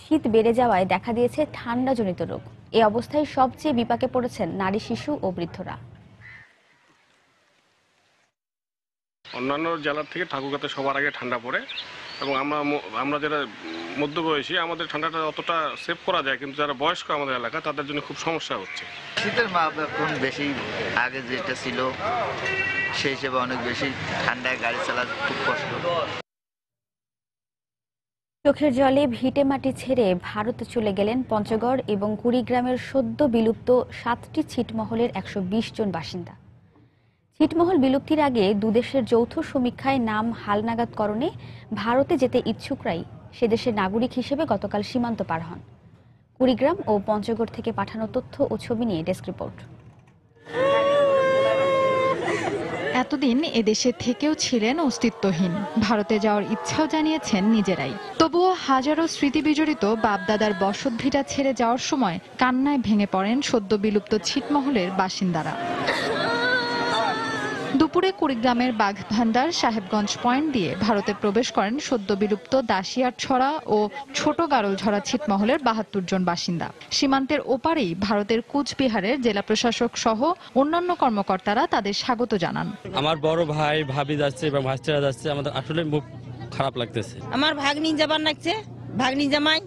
শীত বেড়ে যাওয়ায় দেখা দিয়েছে ঠান্ডাজনিত রোগ। এই অবস্থায় সবচেয়ে বিপাকে পড়েছেন নারী, শিশু ও বৃদ্ধরা। অন্যান্য জেলার থেকে ঠাকুরগাঁতে সবার আগে ঠান্ডা পড়ে, এবং আমরা যারা মধ্যবয়সী আমাদের ঠান্ডাটা অতটা সেভ করা যায়, কিন্তু যারা বয়স্ক আমাদের এলাকা তাদের জন্য খুব সমস্যা হচ্ছে। শীতের মাপ এখন বেশি, আগে যেটা ছিল সেই হিসেবে অনেক বেশি। ঠান্ডায় গাড়ি চালাতে খুব কষ্ট। চোখের জলে ভিটে মাটি ছেড়ে ভারতে চলে গেলেন পঞ্চগড় এবং কুড়িগ্রামের সদ্য বিলুপ্ত 7টি ছিটমহলের 120 জন বাসিন্দা। ছিটমহল বিলুপ্তির আগে দুদেশের যৌথ সমীক্ষায় নাম হালনাগাদকরণে ভারতে যেতে ইচ্ছুকরাই সে দেশের নাগরিক হিসেবে গতকাল সীমান্ত পার হন। কুড়িগ্রাম ও পঞ্চগড় থেকে পাঠানো তথ্য ও ছবি নিয়ে ডেস্ক রিপোর্ট। এতদিন এদেশে থেকেও ছিলেন অস্তিত্বহীন, ভারতে যাওয়ার ইচ্ছাও জানিয়েছেন নিজেরাই। তবুও হাজারো স্মৃতি বিজড়িত বাপদাদার বসতভিটা ছেড়ে যাওয়ার সময় কান্নায় ভেঙে পড়েন সদ্য বিলুপ্ত ছিটমহলের বাসিন্দারা। দুপুরে কুড়িগ্রামের বাঘভান্ডার সাহেবগঞ্জ পয়েন্ট দিয়ে ভারতে প্রবেশ করেন সদ্য বিলুপ্ত দাসিয়ারছড়া ও ছোট গারলঝড়া ছিটমহলের ৭২ জন বাসিন্দা। সীমান্তের ওপারেই ভারতের কুচবিহারের জেলা প্রশাসক সহ অন্যান্য কর্মকর্তারা তাদের স্বাগত জানান। আমার বড় ভাই ভাবি যাচ্ছে এবং ভাইস্টারা যাচ্ছে, আমাদের আসলে মুখ খারাপ লাগতেছে। আমার ভাগ্নি যাবার লাগছে, ভাগ্নি জামাই,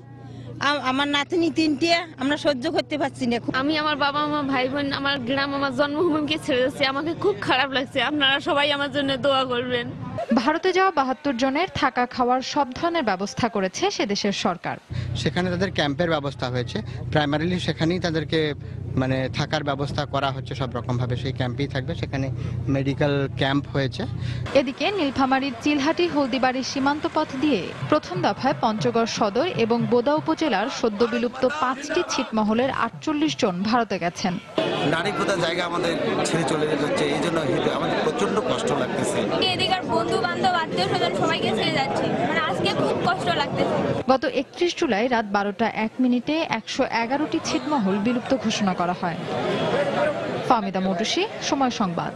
আমার নাতনি ৩টে, আমরা সহ্য করতে পারছি না। আমি আমার বাবা মা ভাই বোন আমার গ্রাম আমার জন্মভূমিকে ছেড়ে যাচ্ছি, আমাকে খুব খারাপ লাগছে। আপনারা সবাই আমার জন্য দোয়া করবেন। ভারতে যাওয়া ৭২ জনের থাকা খাওয়ার সব ধরনের ব্যবস্থা করেছে সে দেশের সরকার। সেখানে তাদের ক্যাম্পের ব্যবস্থা হয়েছে, প্রাইমারিলি সেখানেই তাদেরকে থাকার ব্যবস্থা করা হচ্ছে সব রকম ভাবে, সেই ক্যাম্পেই থাকবে। সেখানে মেডিকেল ক্যাম্প হয়েছে। এদিকে নীলফামারীর চিলহাটি হলদিবাড়ির সীমান্ত পথ দিয়ে প্রথম দফায় পঞ্চগড় সদর এবং বোদা উপজেলার সদ্য বিলুপ্ত ৫টি ছিটমহলের ৪৮ জন ভারতে গেছেন। নারী প্রধান জায়গা আমাদের ছেড়ে চলে যাচ্ছে, এই জন্য আমাদের প্রচন্ড কষ্ট লাগতেছে। এদিকার বন্ধু বান্ধব আত্মীয় স্বজন সবাইকে ছেড়ে যাচ্ছি, আজকে খুব কষ্ট লাগতেছে। গত ৩১ জুলাই রাত ১২টা ১ মিনিটে ১১১টি ছিটমহল বিলুপ্ত ঘোষণা করা হয়। ফাহমিদা মৌটুসী, সময় সংবাদ।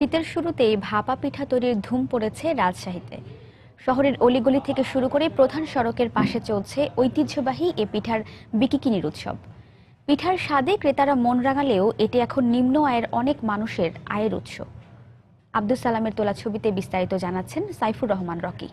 শীতের শুরুতেই ভাপা পিঠা তৈরির ধুম পড়েছে রাজশাহীতে। শহরের অলিগলি থেকে শুরু করে প্রধান সড়কের পাশে চলছে ঐতিহ্যবাহী এ পিঠার বিকিকিনির উৎসব। পিঠার স্বাদে ক্রেতারা মন রাঙালেও এটি এখন নিম্ন আয়ের অনেক মানুষের আয়ের উৎস। আব্দুল সালামের তোলা ছবিতে বিস্তারিত জানাচ্ছেন সাইফুর রহমান রকি।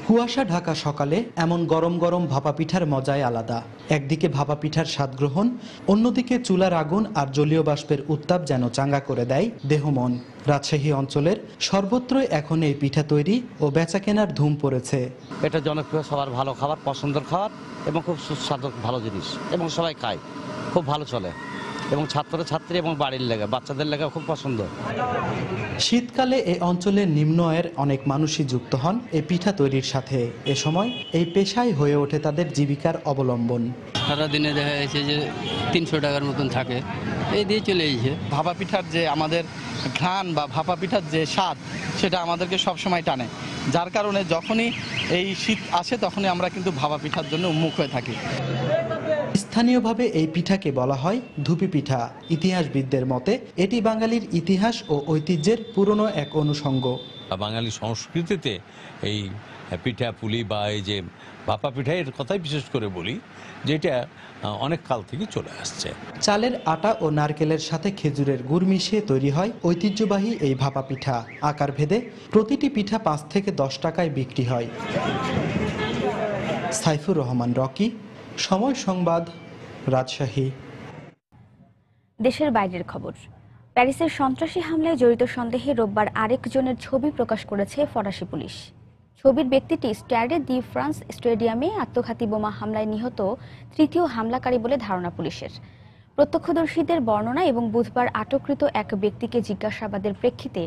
কুয়াশা ঢাকা সকালে এমন গরম গরম ভাপা পিঠার মজাই আলাদা। একদিকে ভাপা পিঠার স্বাদ গ্রহণ, অন্যদিকে চুলার আগুন আর জলীয় বাষ্পের উত্তাপ যেন চাঙ্গা করে দেয় দেহ মন। রাজশাহী অঞ্চলের সর্বত্রই এখন এই পিঠা তৈরি ও বেচা কেনার ধুম পড়েছে। এটা জনপ্রিয়, সবার ভালো খাবার, পছন্দের খাবার এবং খুব সুস্বাদু ভালো জিনিস এবং সবাই খায়, খুব ভালো চলে এবং ছাত্রছাত্রী এবং বাড়ির লেগে বাচ্চাদের লেগে খুব পছন্দ। শীতকালে এই অঞ্চলের নিম্ন আয়ের অনেক মানুষই যুক্ত হন এই পিঠা তৈরির সাথে। এ সময় এই পেশাই হয়ে ওঠে তাদের জীবিকার অবলম্বন। সারাদিনে দেখা যাচ্ছে যে ৩০০ টাকার মতন থাকে, এই দিয়ে চলে এসেছে। ভাপা পিঠার যে আমাদের ঘ্রাণ বা ভাপা পিঠার যে স্বাদ, সেটা আমাদেরকে সবসময় টানে, যার কারণে যখনই এই শীত আসে তখনই আমরা কিন্তু ভাপা পিঠার জন্য উন্মুখ হয়ে থাকি। স্থানীয়ভাবে এই পিঠাকে বলা হয় ধুপি পিঠা। ইতিহাসবিদদের মতে এটি বাঙালির ইতিহাস ও ঐতিহ্যের পুরনো এক অনুষঙ্গ। বাঙালি সংস্কৃতিতে এই পিঠা পুলি বা এই যে ভাপা পিঠা এর কথাই বিশেষ করে বলি, যেটা অনেক কাল থেকে চলে আসছে। চালের আটা ও নারকেলের সাথে খেজুরের গুড় মিশিয়ে তৈরি হয় ঐতিহ্যবাহী এই ভাপা পিঠা। আকার ভেদে প্রতিটি পিঠা ৫ থেকে ১০ টাকায় বিক্রি হয়। সাইফুর রহমান রকি, সময় সংবাদ, রাজশাহী। দেশের বাইরের খবর। প্যারিসের সন্ত্রাসী হামলায় জড়িত সন্দেহে রোববার আরেকজনের ছবি প্রকাশ করেছে ফরাসি পুলিশ। ছবির ব্যক্তিটি স্ট্যাডে দি ফ্রান্স স্টেডিয়ামে আত্মঘাতী বোমা হামলায় নিহত তৃতীয় হামলাকারী বলে ধারণা পুলিশের। প্রত্যক্ষদর্শীদের বর্ণনা এবং বুধবার আটককৃত এক ব্যক্তিকে জিজ্ঞাসাবাদের প্রেক্ষিতে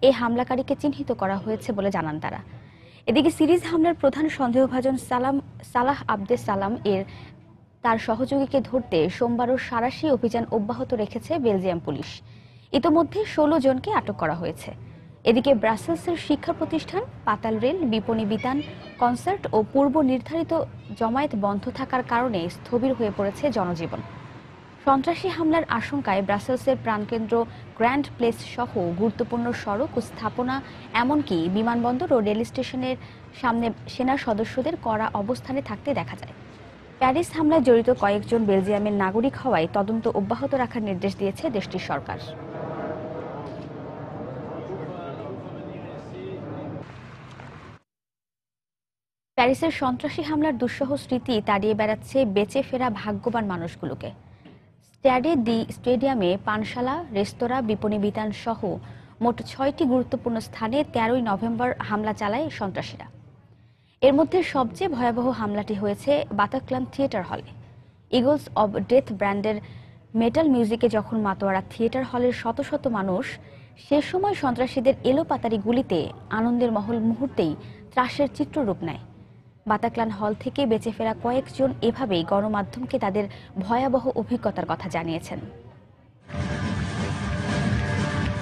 এই হামলাকারীকে চিহ্নিত করা হয়েছে বলে জানান তারা। এদিকে সিরিজ হামলার প্রধান সন্দেহভাজন সালাহ আবদে সালাম তার সহযোগীকে ধরতে সোমবারও সাঁড়াশি অভিযান অব্যাহত রেখেছে বেলজিয়াম পুলিশ। ইতোমধ্যে ১৬ জনকে আটক করা হয়েছে। এদিকে ব্রাসেলসের শিক্ষা প্রতিষ্ঠান, পাতাল রেল, বিপণী বিতান, কনসার্ট ও পূর্ব নির্ধারিত জমায়েত বন্ধ থাকার কারণে স্থবির হয়ে পড়েছে জনজীবন। সন্ত্রাসী হামলার আশঙ্কায় ব্রাসেলসের প্রাণকেন্দ্র গ্র্যান্ড প্লেস সহ গুরুত্বপূর্ণ সড়ক ও স্থাপনা, এমনকি বিমানবন্দর ও রেল স্টেশনের সামনে সেনা সদস্যদের কড়া অবস্থানে থাকতে দেখা যায়। প্যারিস হামলায় জড়িত কয়েকজন বেলজিয়ামের নাগরিক হওয়ায় তদন্ত অব্যাহত রাখার নির্দেশ দিয়েছে দেশটির সরকার। প্যারিসের সন্ত্রাসী হামলার দুঃসহ স্মৃতি তাড়িয়ে বেড়াচ্ছে বেঁচে ফেরা ভাগ্যবান মানুষগুলোকে। স্ট্যাডে দি স্টেডিয়ামে পানশালা, রেস্তোরাঁ, বিপণী বিতান সহ মোট ৬টি গুরুত্বপূর্ণ স্থানে ১৩ই নভেম্বর হামলা চালায় সন্ত্রাসীরা। এর মধ্যে সবচেয়ে ভয়াবহ হামলাটি হয়েছে বাতাক্লান থিয়েটার হলে। ইগলস অব ডেথ ব্র্যান্ডের মেটাল মিউজিকে যখন মাতোয়ারা থিয়েটার হলের শত শত মানুষ, সে সময় সন্ত্রাসীদের এলোপাতারি গুলিতে আনন্দের মহল মুহূর্তেই ত্রাসের চিত্ররূপ নেয়। বাতাক্লান হল থেকে বেঁচে ফেরা কয়েকজন এভাবেই গণমাধ্যমকে তাদের ভয়াবহ অভিজ্ঞতার কথা জানিয়েছেন।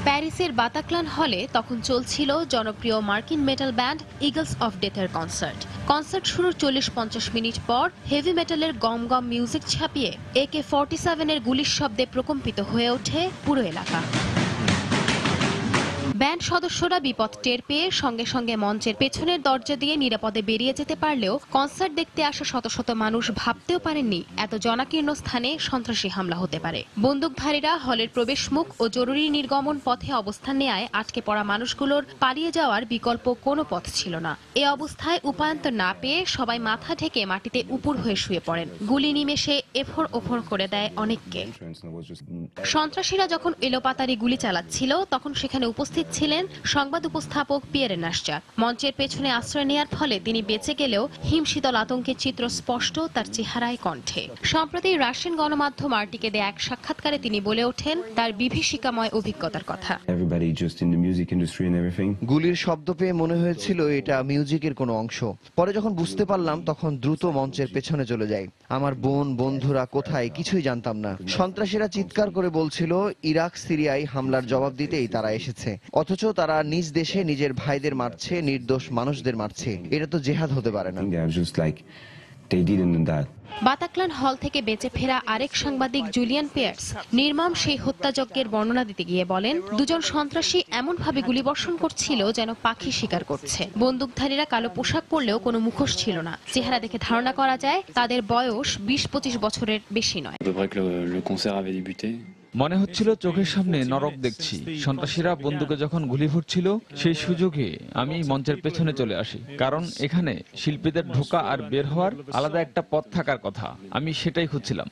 প্যারিসের বাতাক্লান হলে তখন চলছিল জনপ্রিয় মার্কিন মেটাল ব্যান্ড ইগলস অফ ডেথের কনসার্ট। কনসার্ট শুরুর 40-50 মিনিট পর হেভি মেটালের গম গম মিউজিক ছাপিয়ে AK-47 এর গুলির শব্দে প্রকম্পিত হয়ে ওঠে পুরো এলাকা। ব্যান্ড সদস্যরা বিপদ টের পেয়ে সঙ্গে সঙ্গে মঞ্চের পেছনের দরজা দিয়ে নিরাপদে বেরিয়ে যেতে পারলেও কনসার্ট দেখতে আসা শত শত মানুষ ভাবতেও পারেননি এত জনাকীর্ণ স্থানে সন্ত্রাসী হামলা হতে পারে। বন্দুকধারীরা হলের প্রবেশমুখ ও জরুরি নির্গমন পথে অবস্থান নেয় আটকে পড়া মানুষগুলোর পালিয়ে যাওয়ার বিকল্প কোনো পথ ছিল না। এ অবস্থায় উপায়ন্তর না পেয়ে সবাই মাথা ঢেকে মাটিতে উপুর হয়ে শুয়ে পড়েন। গুলি নিমেষে এফোর ওফোর করে দেয় অনেককে। সন্ত্রাসীরা যখন এলোপাতাড়ি গুলি চালাচ্ছিল তখন সেখানে উপস্থিত ছিলেন সংবাদ উপস্থাপক পিয়েরে নাশজাক। মঞ্চের পেছনে আশ্রয় নেওয়ার ফলে তিনি বেঁচে গেলেও হিমশীতল আতঙ্কের চিত্র স্পষ্ট তার চেহারায় কণ্ঠে। সম্প্রতি রাশিয়ান গণমাধ্যম আরটিকে দেয়া এক সাক্ষাৎকারে তিনি বলে ওঠেন তার বিভীষিকাময় অভিজ্ঞতার কথা। গুলির শব্দ পেয়ে মনে হয়েছিল এটা মিউজিকের কোনো অংশ। পরে যখন বুঝতে পারলাম তখন দ্রুত মঞ্চের পেছনে চলে যাই। আমার বোন বন্ধুরা কোথায় কিছুই জানতাম না। সন্ত্রাসীরা চিৎকার করে বলছিল ইরাক সিরিয়ায় হামলার জবাব দিতেই তারা এসেছে, অথচ তারা নিজ দেশে নিজের ভাইদের মারছে, নির্দোষ মানুষদের মারছে। এটা তো জেহাদ হতে পারে না। বাতাক্লান হল থেকে বেঁচে ফেরা আরেক সাংবাদিক জুলিয়ান পিয়ার্স নির্মম সেই হত্যাযজ্ঞের বর্ণনা দিতে গিয়ে বলেন, দুজন সন্ত্রাসী এমনভাবে গুলিবর্ষণ করছিল যেন পাখি শিকার করছে। বন্দুকধারীরা কালো পোশাক পরলেও কোনো মুখোশ ছিল না। চেহারা দেখে ধারণা করা যায় তাদের বয়স 20-25 বছরের বেশি নয়। মনে হচ্ছিল চোখের সামনে নরক দেখছি। সন্ত্রাসীরা বন্দুকে যখন গুলি ফুটছিল সেই সুযোগে আমি মঞ্চের পেছনে চলে আসি, কারণ এখানে শিল্পীদের ঢোকা আর বের হওয়ার আলাদা একটা পথ থাকার কথা। আমি সেটাই খুঁজছিলাম।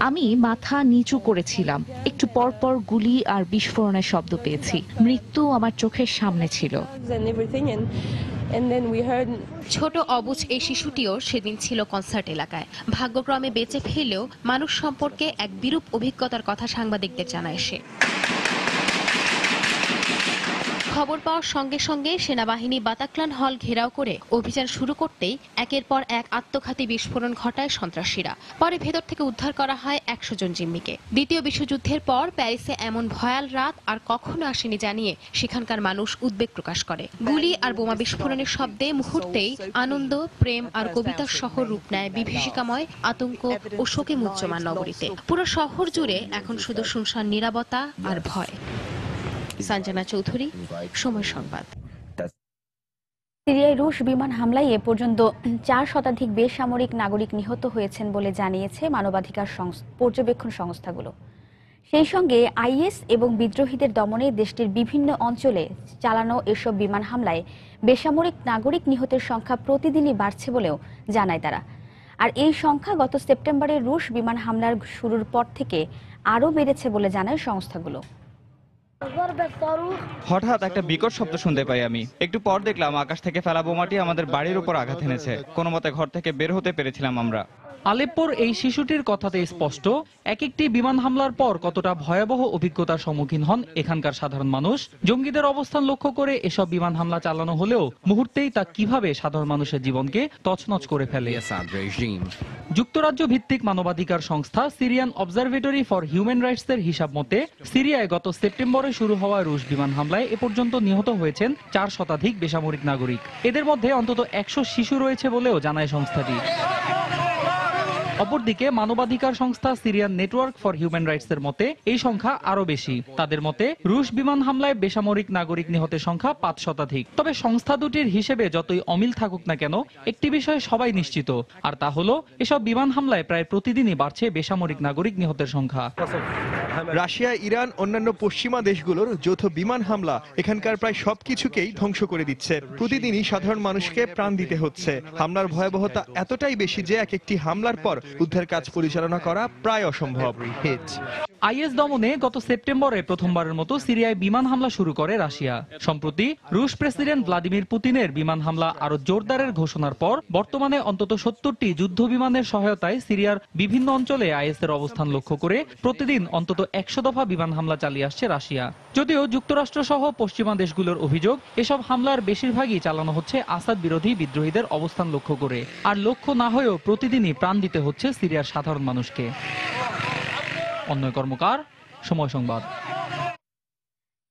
আমি মাথা নিচু করেছিলাম, একটু পর পর গুলি আর বিস্ফোরণের শব্দ পেয়েছি। মৃত্যু আমার চোখের সামনে ছিল। ছোট অবুঝ এই শিশুটিও সেদিন ছিল কনসার্ট এলাকায়। ভাগ্যক্রমে বেঁচে ফিরলেও মানুষ সম্পর্কে এক বিরূপ অভিজ্ঞতার কথা সাংবাদিকদের জানায় সে। খবর পাওয়ার সঙ্গে সঙ্গে সেনাবাহিনী বাতাক্লান হল ঘেরাও করে অভিযান শুরু করতেই একের পর এক আত্মঘাতী বিস্ফোরণ ঘটায় সন্ত্রাসীরা। পরে ভেতর থেকে উদ্ধার করা হয় 100 জন জিম্মিকে। দ্বিতীয় বিশ্বযুদ্ধের পর প্যারিসে এমন ভয়াল রাত আর কখনো আসেনি জানিয়ে সেখানকার মানুষ উদ্বেগ প্রকাশ করে। গুলি আর বোমা বিস্ফোরণের শব্দে মুহূর্তেই আনন্দ, প্রেম আর কবিতার শহর রূপ নেয় বিভীষিকাময় আতঙ্ক ও শোকে মুহ্যমান নগরীতে। পুরো শহর জুড়ে এখন শুধু শুনশান নীরবতা আর ভয়। সঞ্জনা চৌধুরী, সময় সংবাদ। সিরিয়ায় রুশ বিমান হামলায় এ পর্যন্ত 4 শতাধিক বেসামরিক নাগরিক নিহত হয়েছেন বলে জানিয়েছে মানবাধিকার পর্যবেক্ষণ সংস্থাগুলো। সেই সঙ্গে আইএস এবং বিদ্রোহীদের দমনে দেশটির বিভিন্ন অঞ্চলে চালানো এসব বিমান হামলায় বেসামরিক নাগরিক নিহতের সংখ্যা প্রতিদিনই বাড়ছে বলেও জানায় তারা। আর এই সংখ্যা গত সেপ্টেম্বরে রুশ বিমান হামলার শুরুর পর থেকে আরও বেড়েছে বলে জানায় সংস্থাগুলো। হঠাৎ একটা বিকট শব্দ শুনতে পাই আমি। একটু পর দেখলাম আকাশ থেকে ফেলা বোমাটি আমাদের বাড়ির উপর আঘাত এনেছে। কোনো মতে ঘর থেকে বের হতে পেরেছিলাম আমরা। আলেপ্পোর এই শিশুটির কথাতে স্পষ্ট, এক একটি বিমান হামলার পর কতটা ভয়াবহ অভিজ্ঞতার সম্মুখীন হন এখানকার সাধারণ মানুষ। জঙ্গিদের অবস্থান লক্ষ্য করে এসব বিমান হামলা চালানো হলেও মুহূর্তেই তা কিভাবে সাধারণ মানুষের জীবনকে তছনছ করে ফেলে। যুক্তরাজ্য ভিত্তিক মানবাধিকার সংস্থা Syrian observatory for human rights এর হিসাব মতে সিরিয়ায় গত সেপ্টেম্বরে শুরু হওয়া রুশ বিমান হামলায় এ পর্যন্ত নিহত হয়েছেন 4 শতাধিক বেসামরিক নাগরিক। এদের মধ্যে অন্তত 100 শিশু রয়েছে বলেও জানায় সংস্থাটি। অপরদিকে মানবাধিকার সংস্থা Syrian network for human rights এর মতে এই সংখ্যা আরো বেশি। তাদের মতে রুশ বিমান হামলায় বেসামরিক নাগরিক নিহতের সংখ্যা 5 শতাধিক। তবে সংস্থা দুটির হিসেবে যতই অমিল থাকুক না কেন, একটি বিষয়ে সবাই নিশ্চিত, আর তা হলো এসব বিমান হামলায় প্রায় প্রতিদিনই বাড়ছে বেসামরিক নাগরিক নিহতের সংখ্যা। রাশিয়া, ইরান, অন্যান্য পশ্চিমা দেশগুলোর যৌথ বিমান হামলা এখানকার প্রায় সবকিছুকেই ধ্বংস করে দিচ্ছে। প্রতিদিনই সাধারণ মানুষকে প্রাণ দিতে হচ্ছে। হামলার ভয়াবহতা এতটাই বেশি যে এক একটি হামলার পর উদ্ধার কাজ পরিচালনা করা প্রায় অসম্ভব। আইএস দমনে গত সেপ্টেম্বরে প্রথমবারের মতো সিরিয়ায় বিমান হামলা শুরু করে রাশিয়া। সম্প্রতি রুশ প্রেসিডেন্ট ভ্লাদিমির পুতিনের বিমান হামলা আরো জোরদারের ঘোষণার পর বর্তমানে অন্তত 70টি যুদ্ধ বিমানের সহায়তায় সিরিয়ার বিভিন্ন অঞ্চলে আইএস এর অবস্থান লক্ষ্য করে প্রতিদিন অন্তত 100 দফা বিমান হামলা চালিয়ে আসছে রাশিয়া। যদিও যুক্তরাষ্ট্র সহ পশ্চিমা দেশগুলোর অভিযোগ, এসব হামলার বেশিরভাগই চালানো হচ্ছে আসাদ বিরোধী বিদ্রোহীদের অবস্থান লক্ষ্য করে। আর লক্ষ্য না হয়েও প্রতিদিনই প্রাণ দিতে হচ্ছে সিরিয়ার সাধারণ মানুষকে। অন্যয় কর্মকার, সময় সংবাদ।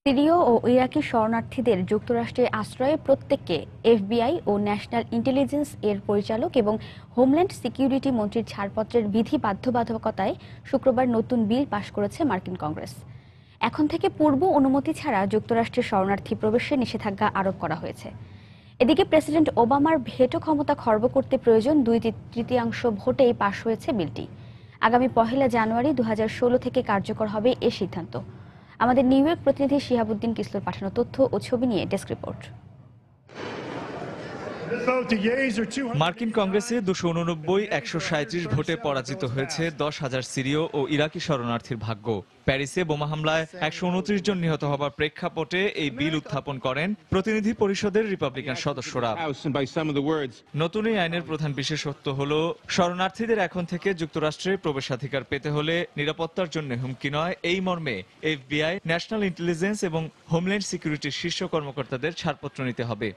সিরীয় ও ইরাকি শরণার্থীদের যুক্তরাষ্ট্রে আশ্রয়ে প্রত্যেককে এফবিআই ও ন্যাশনাল ইন্টেলিজেন্স এর পরিচালক এবং হোমল্যান্ড সিকিউরিটি মন্ত্রীর ছাড়পত্রের বিধি বাধ্যবাধকতায় শুক্রবার নতুন বিল পাশ করেছে মার্কিন কংগ্রেস। এখন থেকে পূর্ব অনুমতি ছাড়া যুক্তরাষ্ট্রে শরণার্থী প্রবেশে নিষেধাজ্ঞা আরোপ করা হয়েছে। এদিকে প্রেসিডেন্ট ওবামার ভেটো ক্ষমতা খর্ব করতে প্রয়োজন 2/3 ভোটেই পাশ হয়েছে বিলটি। আগামী 1 জানুয়ারি 2016 থেকে কার্যকর হবে এ সিদ্ধান্ত। আমাদের নিউ ইয়র্ক প্রতিনিধি শিহাবুদ্দিন কিসলুর পাঠানো তথ্য ও ছবি নিয়ে ডেস্ক রিপোর্ট। মার্কিন কংগ্রেসে 289-137 ভোটে পরাজিত হয়েছে 10,000 সিরীয় ও ইরাকি শরণার্থীর ভাগ্য। প্যারিসে বোমা হামলায় 129 জন নিহত হবার প্রেক্ষাপটে এই বিল উত্থাপন করেন প্রতিনিধি পরিষদের রিপাবলিকান সদস্যরা। নতুন এই আইনের প্রধান বিশেষত্ব হল শরণার্থীদের এখন থেকে যুক্তরাষ্ট্রে প্রবেশাধিকার পেতে হলে নিরাপত্তার জন্য হুমকি নয়, এই মর্মে এফবিআই, ন্যাশনাল ইন্টেলিজেন্স এবং হোমল্যান্ড সিকিউরিটির শীর্ষ কর্মকর্তাদের ছাড়পত্র নিতে হবে।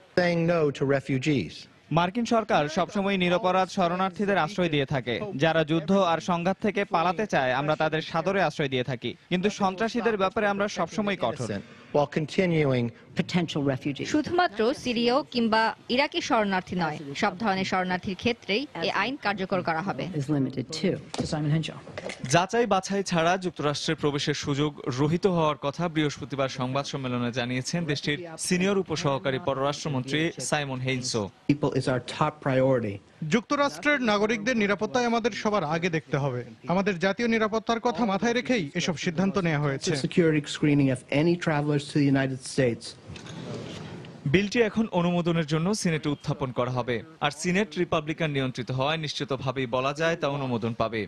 মার্কিন সরকার সবসময় নিরপরাধ শরণার্থীদের আশ্রয় দিয়ে থাকে। যারা যুদ্ধ আর সংঘাত থেকে পালাতে চায় আমরা তাদের সাদরে আশ্রয় দিয়ে থাকি, কিন্তু সন্ত্রাসীদের ব্যাপারে আমরা সবসময় কঠোর। শুধুমাত্র সিরীয় কিংবা ইরাকি শরণার্থী নয়, সব ধরনের শরণার্থীর ক্ষেত্রেই এই আইন কার্যকর করা হবে। যাচাই বাছাই ছাড়া যুক্তরাষ্ট্রে প্রবেশের সুযোগ রহিত হওয়ার কথা বৃহস্পতিবার সংবাদ সম্মেলনে জানিয়েছেন দেশটির সিনিয়র উপসহকারী পররাষ্ট্রমন্ত্রী সাইমন হেইনসো। যুক্তরাষ্ট্রের নাগরিকদের নিরাপত্তায় আমাদের সবার আগে দেখতে হবে। আমাদের জাতীয় নিরাপত্তার কথা মাথায় রেখেই এসব সিদ্ধান্ত নেওয়া হয়েছে। বিলটি এখন অনুমোদনের জন্য সিনেটে উত্থাপন করা হবে, আর সিনেট রিপাবলিকান নিয়ন্ত্রিত হওয়ায় নিশ্চিতভাবেই বলা যায় তা অনুমোদন পাবে।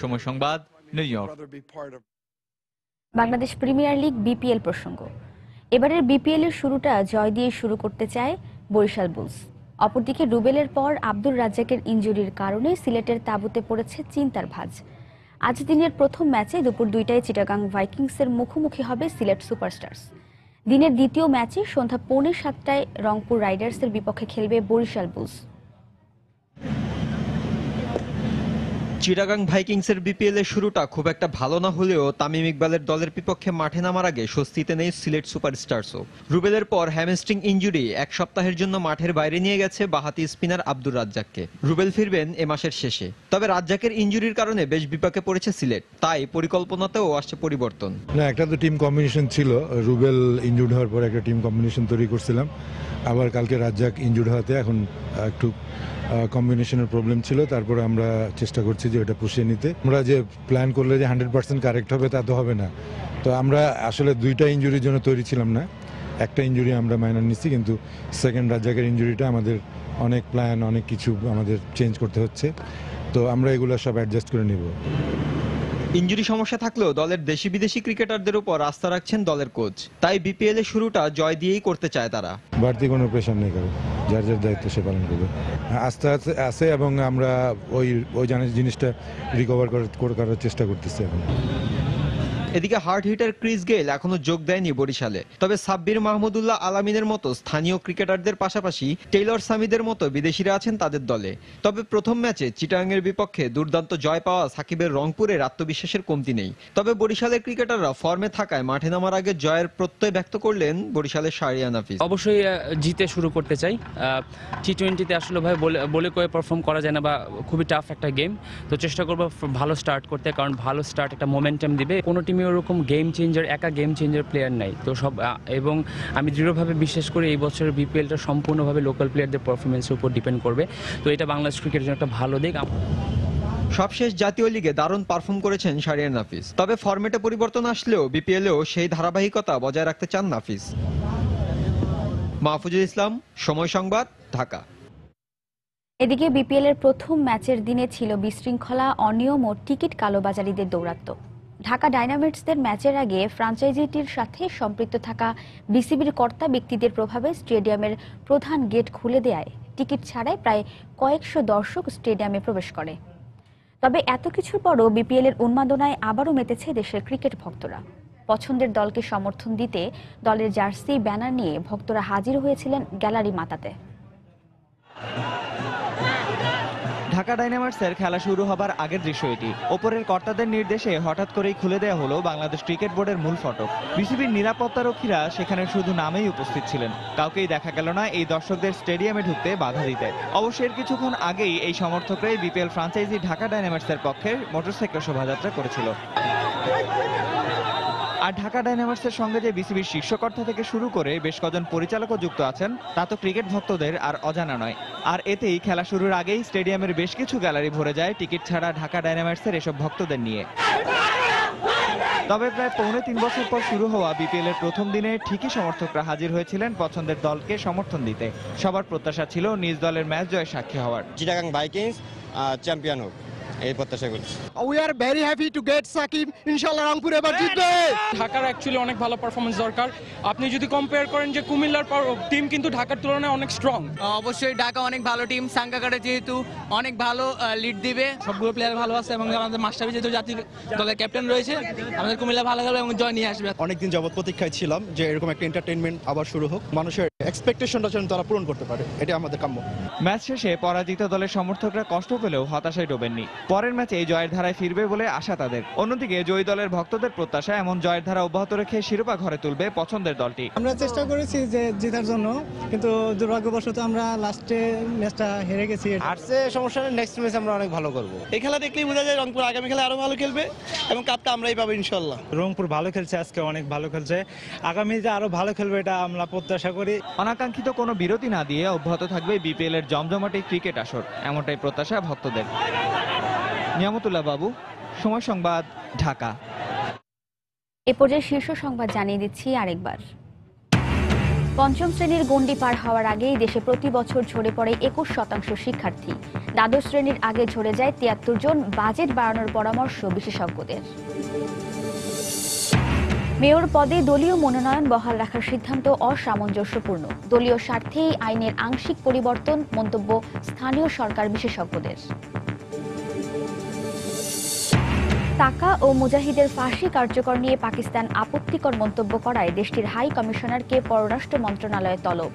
সময় সংবাদ, new York. Bangladesh premier league BPL প্রসঙ্গ। এবারের বিপিএল এর শুরুটা জয় দিয়ে শুরু করতে চায় বরিশাল বুলস। অপরদিকে রুবেলের পর আব্দুর রাজ্জাকের ইনজুরির কারণে সিলেটের তাঁবুতে পড়েছে চিন্তার ভাঁজ। আজ দিনের প্রথম ম্যাচে দুপুর 2টায় চিটাগাং ভাইকিংসের মুখোমুখি হবে সিলেট সুপারস্টার্স। দিনের দ্বিতীয় ম্যাচে সন্ধ্যা 6:45টায় রংপুর রাইডার্সের বিপক্ষে খেলবে বরিশাল বুলস। চিটাগাং ভাইকিংসের বিপিএল এর শুরুটা খুব একটা ভালো না হলেও তামিম ইকবালের দলের বিপক্ষে মাঠে নামার আগে স্বস্তিতে নেই সিলেট সুপারস্টার্সও। রুবেলের পর হ্যামস্ট্রিং ইনজুরি এক সপ্তাহের জন্য মাঠের বাইরে নিয়ে গেছে বাঁহাতি স্পিনার আব্দুর রাজ্জাককে। রুবেল ফিরবেন এ মাসের শেষে। তবে রাজ্জাকের ইনজুরির কারণে বেশ বিপাকে পড়েছে সিলেট, তাই পরিকল্পনাতেও আসছে পরিবর্তন। না, একটা তো টিম কম্বিনেশন ছিল, রুবেল ইনজুর্ড হওয়ার পর একটা টিম কম্বিনেশন তৈরি করছিলাম। আবার কালকে রাজ্জাক ইনজুর্ড হওয়াতে এখন একটু কম্বিনেশনের প্রবলেম ছিল, তারপরে আমরা চেষ্টা করছি যে এটা পুষিয়ে নিতে। আমরা যে প্ল্যান করলে যে 100% কারেক্ট হবে তা তো হবে না। তো আমরা আসলে 2টা ইনজুরির জন্য তৈরি ছিলাম না, একটা ইনজুরি আমরা মাইনার নিচ্ছি, কিন্তু সেকেন্ড রাজ্জাকের ইনজুরিটা আমাদের অনেক প্ল্যান, অনেক কিছু আমাদের চেঞ্জ করতে হচ্ছে। তো আমরা এগুলো সব অ্যাডজাস্ট করে নিব। ইনজুরি সমস্যা থাকলেও দলের দেশি বিদেশি ক্রিকেটারদের উপর আস্থা রাখছেন দলের কোচ, তাই বিপিএল এর শুরুটা জয় দিয়েই করতে চায় তারা। বাড়তি কোনো প্রেশার নেই, কারো যার যার দায়িত্ব সে পালন করবে। আস্থা আছে এবং আমরা ওই জিনিসটা রিকভার করার চেষ্টা করতেছি এখন। এদিকে হার্ড হিটার ক্রিস গেইল এখনো যোগ দেয়নি বরিশালে। তবে সাব্বির মাহমুদুল্লাহ আলামিনের মতো স্থানীয় ক্রিকেটারদের পাশাপাশি টেইলর সামিদের মতো বিদেশিরা আছেন তাদের দলে। তবে প্রথম ম্যাচে চিটাগাংয়ের বিপক্ষে দুর্দান্ত জয় পাওয়া সাকিবের রংপুরের আত্মবিশ্বাসের কমতি নেই। তবে বরিশালের ক্রিকেটাররা ফর্মে থাকায় মাঠে নামার আগে জয়ের প্রত্যয় ব্যক্ত করলেন বরিশালের শাহরিয়ার নাফিস। অবশ্যই জিতে শুরু করতে চাই। টি20তে আসলে ভাই বলে কয়ে পারফর্ম করা যায় না, বা খুবই টাফ একটা গেম। তো চেষ্টা করবো ভালো স্টার্ট করতে, কারণ ভালো স্টার্ট একটা মোমেন্টাম দিবে। কোনো টিমে ওরকম গেম চেঞ্জার, একা গেম চেঞ্জার প্লেয়ার নাই তো সব। এবং আমি দৃঢ়ভাবে বিশ্বাস করি এই বছরের বিপিএলটা সম্পূর্ণভাবে লোকাল প্লেয়ারদের পারফরমেন্সের উপর ডিপেন্ড করবে। তো এটা বাংলাদেশ ক্রিকেটের জন্য একটা ভালো দিক। সবশেষ জাতীয় লিগে দারুণ পারফর্ম করেছেন শাহরিয়ার নাফিস। তবে ফরম্যাটে পরিবর্তন আসলেও বিপিএলেও সেই ধারাবাহিকতা বজায় রাখতে চান নাফিস। মাহফুজুল ইসলাম, সময় সংবাদ, ঢাকা। এদিকে বিপিএল এর প্রথম ম্যাচের দিনে ছিল বিশৃঙ্খলা, অনিয়ম ও টিকিট কালোবাজারিদের দৌরাত্ম্য। ঢাকা ডায়নামাইটসদের ম্যাচের আগে ফ্র্যাঞ্চাইজিটির সাথে সম্পৃক্ত থাকা বিসিবির কর্তা ব্যক্তিদের প্রভাবে স্টেডিয়ামের প্রধান গেট খুলে দেয়ায় টিকিট ছাড়াই প্রায় কয়েকশো দর্শক স্টেডিয়ামে প্রবেশ করে। তবে এত কিছুর পরও বিপিএল এর উন্মাদনায় আবারও মেতেছে দেশের ক্রিকেট ভক্তরা। পছন্দের দলকে সমর্থন দিতে দলের জার্সি, ব্যানার নিয়ে ভক্তরা হাজির হয়েছিলেন গ্যালারি মাতাতে। ঢাকা ডায়নামাইটসের খেলা শুরু হবার আগের দৃশ্য এটি। ওপরের কর্তাদের নির্দেশে হঠাৎ করেই খুলে দেওয়া হলো বাংলাদেশ ক্রিকেট বোর্ডের মূল ফটক। বিসিবির নিরাপত্তারক্ষীরা সেখানে শুধু নামেই উপস্থিত ছিলেন, কাউকেই দেখা গেল না এই দর্শকদের স্টেডিয়ামে ঢুকতে বাধা দিতে। অবশ্যের কিছুক্ষণ আগেই এই সমর্থকরাই বিপিএল ফ্রাঞ্চাইজি ঢাকা ডায়নামাইটসের পক্ষে মোটরসাইকেল শোভাযাত্রা করেছিল। আর ঢাকা ডায়নামাইটসের সঙ্গে যে বিসিবির শীর্ষকর্তা থেকে শুরু করে বেশ কজন পরিচালকও যুক্ত আছেন তা তো ক্রিকেট ভক্তদের আর অজানা নয়। আর এতেই খেলা শুরুর আগেই স্টেডিয়ামের বেশ কিছু গ্যালারি ভরে যায় টিকিট ছাড়া ঢাকা ডায়নামাইটসের এসব ভক্তদের নিয়ে। তবে প্রায় 3.25 বছর পর শুরু হওয়া বিপিএল এর প্রথম দিনে ঠিকই সমর্থকরা হাজির হয়েছিলেন পছন্দের দলকে সমর্থন দিতে। সবার প্রত্যাশা ছিল নিজ দলের ম্যাচ জয় সাক্ষী হওয়ার। চিটাগাং ভাইকিংস চ্যাম্পিয়ন হোক এই প্রত্যাশা করছি। We are very happy to get Shakib, ইনশাআল্লাহ রংপুর এবার জিতবে। ঢাকার অ্যাকচুয়ালি অনেক ভালো পারফরম্যান্স দরকার। আপনি যদি কম্পেয়ার করেন যে কুমিল্লার টিম কিন্তু ঢাকার তুলনায় অনেক স্ট্রং। অবশ্যই ঢাকা অনেক ভালো টিম, সাঙ্গাকারে যেহেতু অনেক ভালো লিড দিবে, সবগুলো প্লেয়ার ভালো আছে এবং আমাদের মাস্টারবি যেহেতু জাতীয় দলের ক্যাপ্টেন রয়েছে, আমাদের কুমিল্লা ভালো খেলবে এবং জয় নিয়ে আসবে। অনেকদিন যাবত প্রতীক্ষায় ছিলাম যে এরকম একটা এন্টারটেইনমেন্ট আবার শুরু হোক, মানুষের এক্সপেকটেশনটা যেন তারা পূরণ করতে পারে, এটা আমাদের কাম্য। ম্যাচ শেষে পরাজিত দলের সমর্থকরা কষ্ট পেলেও হতাশায় ডোবেননি। পরের ম্যাচে এই জয়ের ধারায় ফিরবে বলে আশা তাদের। অন্যদিকে জয়ী দলের ভক্তদের প্রত্যাশা এমন জয়ের ধারা অব্যাহত রেখে শিরোপা ঘরে তুলবে পছন্দের দলটি। আমরা চেষ্টা করেছি যে জেতার জন্য, কিন্তু দুর্ভাগ্যবশত আমরা লাস্টে ম্যাচটা হেরে গেছি। আরছে সমস্যা নেই, নেক্সট ম্যাচ আমরা অনেক ভালো করব। এই খেলা দেখলেই বোঝা যায় রংপুর আগামী খেলা আরো ভালো খেলবে এবং কাপটা আমরাই পাবো ইনশাআল্লাহ। রংপুর ভালো খেলছে, আজকে অনেক ভালো খেলছে, আগামীতে আরো ভালো খেলবে এটা আমরা প্রত্যাশা করি। অনাকাঙ্ক্ষিত কোনো বিরতি না দিয়ে অব্যাহত থাকবে বিপিএল এর জমজমাটি ক্রিকেট আসর, এমনটাই প্রত্যাশা ভক্তদের। নিয়ামতুল্লাহ বাবু, সময় সংবাদ, ঢাকা। এ পর্যায়ে শীর্ষ সংবাদ জানিয়ে দিচ্ছি আরেকবার। পঞ্চম শ্রেণীর গণ্ডি পার হওয়ার আগেই দেশে প্রতি বছর ঝরে পড়ে 21% শিক্ষার্থী। দ্বাদশ শ্রেণীর আগে ঝরে যায় 73 জন। বাজেট বাড়ানোর পরামর্শ বিশেষজ্ঞদের। মেয়র পদে দলীয় মনোনয়ন বহাল রাখার সিদ্ধান্ত অসামঞ্জস্যপূর্ণ। দলীয় স্বার্থেই আইনের আংশিক পরিবর্তন, মন্তব্য স্থানীয় সরকার বিশেষজ্ঞদের। টাকা ও মুজাহিদের ফাঁসি কার্যকর নিয়ে পাকিস্তান আপত্তিকর মন্তব্য করায় দেশটির হাই কমিশনারকে পররাষ্ট্র মন্ত্রণালয়ে তলব।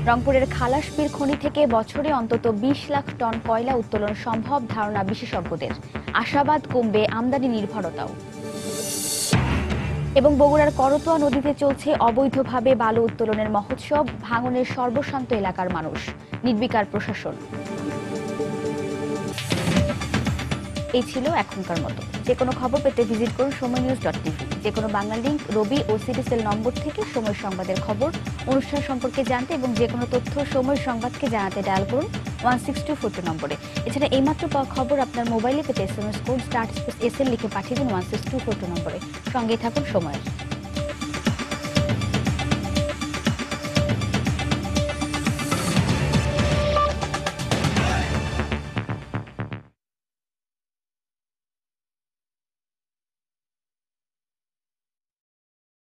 রংপুরের খালাসপীর খনি থেকে বছরে অন্তত 20 লাখ টন কয়লা উত্তোলন সম্ভব ধারণা বিশেষজ্ঞদের। আশাবাদ কমবে আমদানি নির্ভরতাও। এবং বগুড়ার করতোয়া নদীতে চলছে অবৈধভাবে বালু উত্তোলনের মহোৎসব। ভাঙনের সর্বশান্ত এলাকার মানুষ, নির্বিকার প্রশাসন। এই ছিল এখনকার মতো। যে কোনো খবর পেতে ভিজিট করুন সময়নিউজ.tv। যে কোনো বাংলা লিংক, রবি ও সিটিসেল নম্বর থেকে সময় সংবাদের খবর, অনুষ্ঠান সম্পর্কে জানতে এবং যে কোনো তথ্য সময় সংবাদকে জানাতে ডায়াল করুন 16242 নম্বরে। এছাড়া এইমাত্র পাওয়া খবর আপনার মোবাইলে পেতে SMS কোড *SL লিখে পাঠিয়ে দিন 16242 নম্বরে। সঙ্গে থাকুন সময়ের।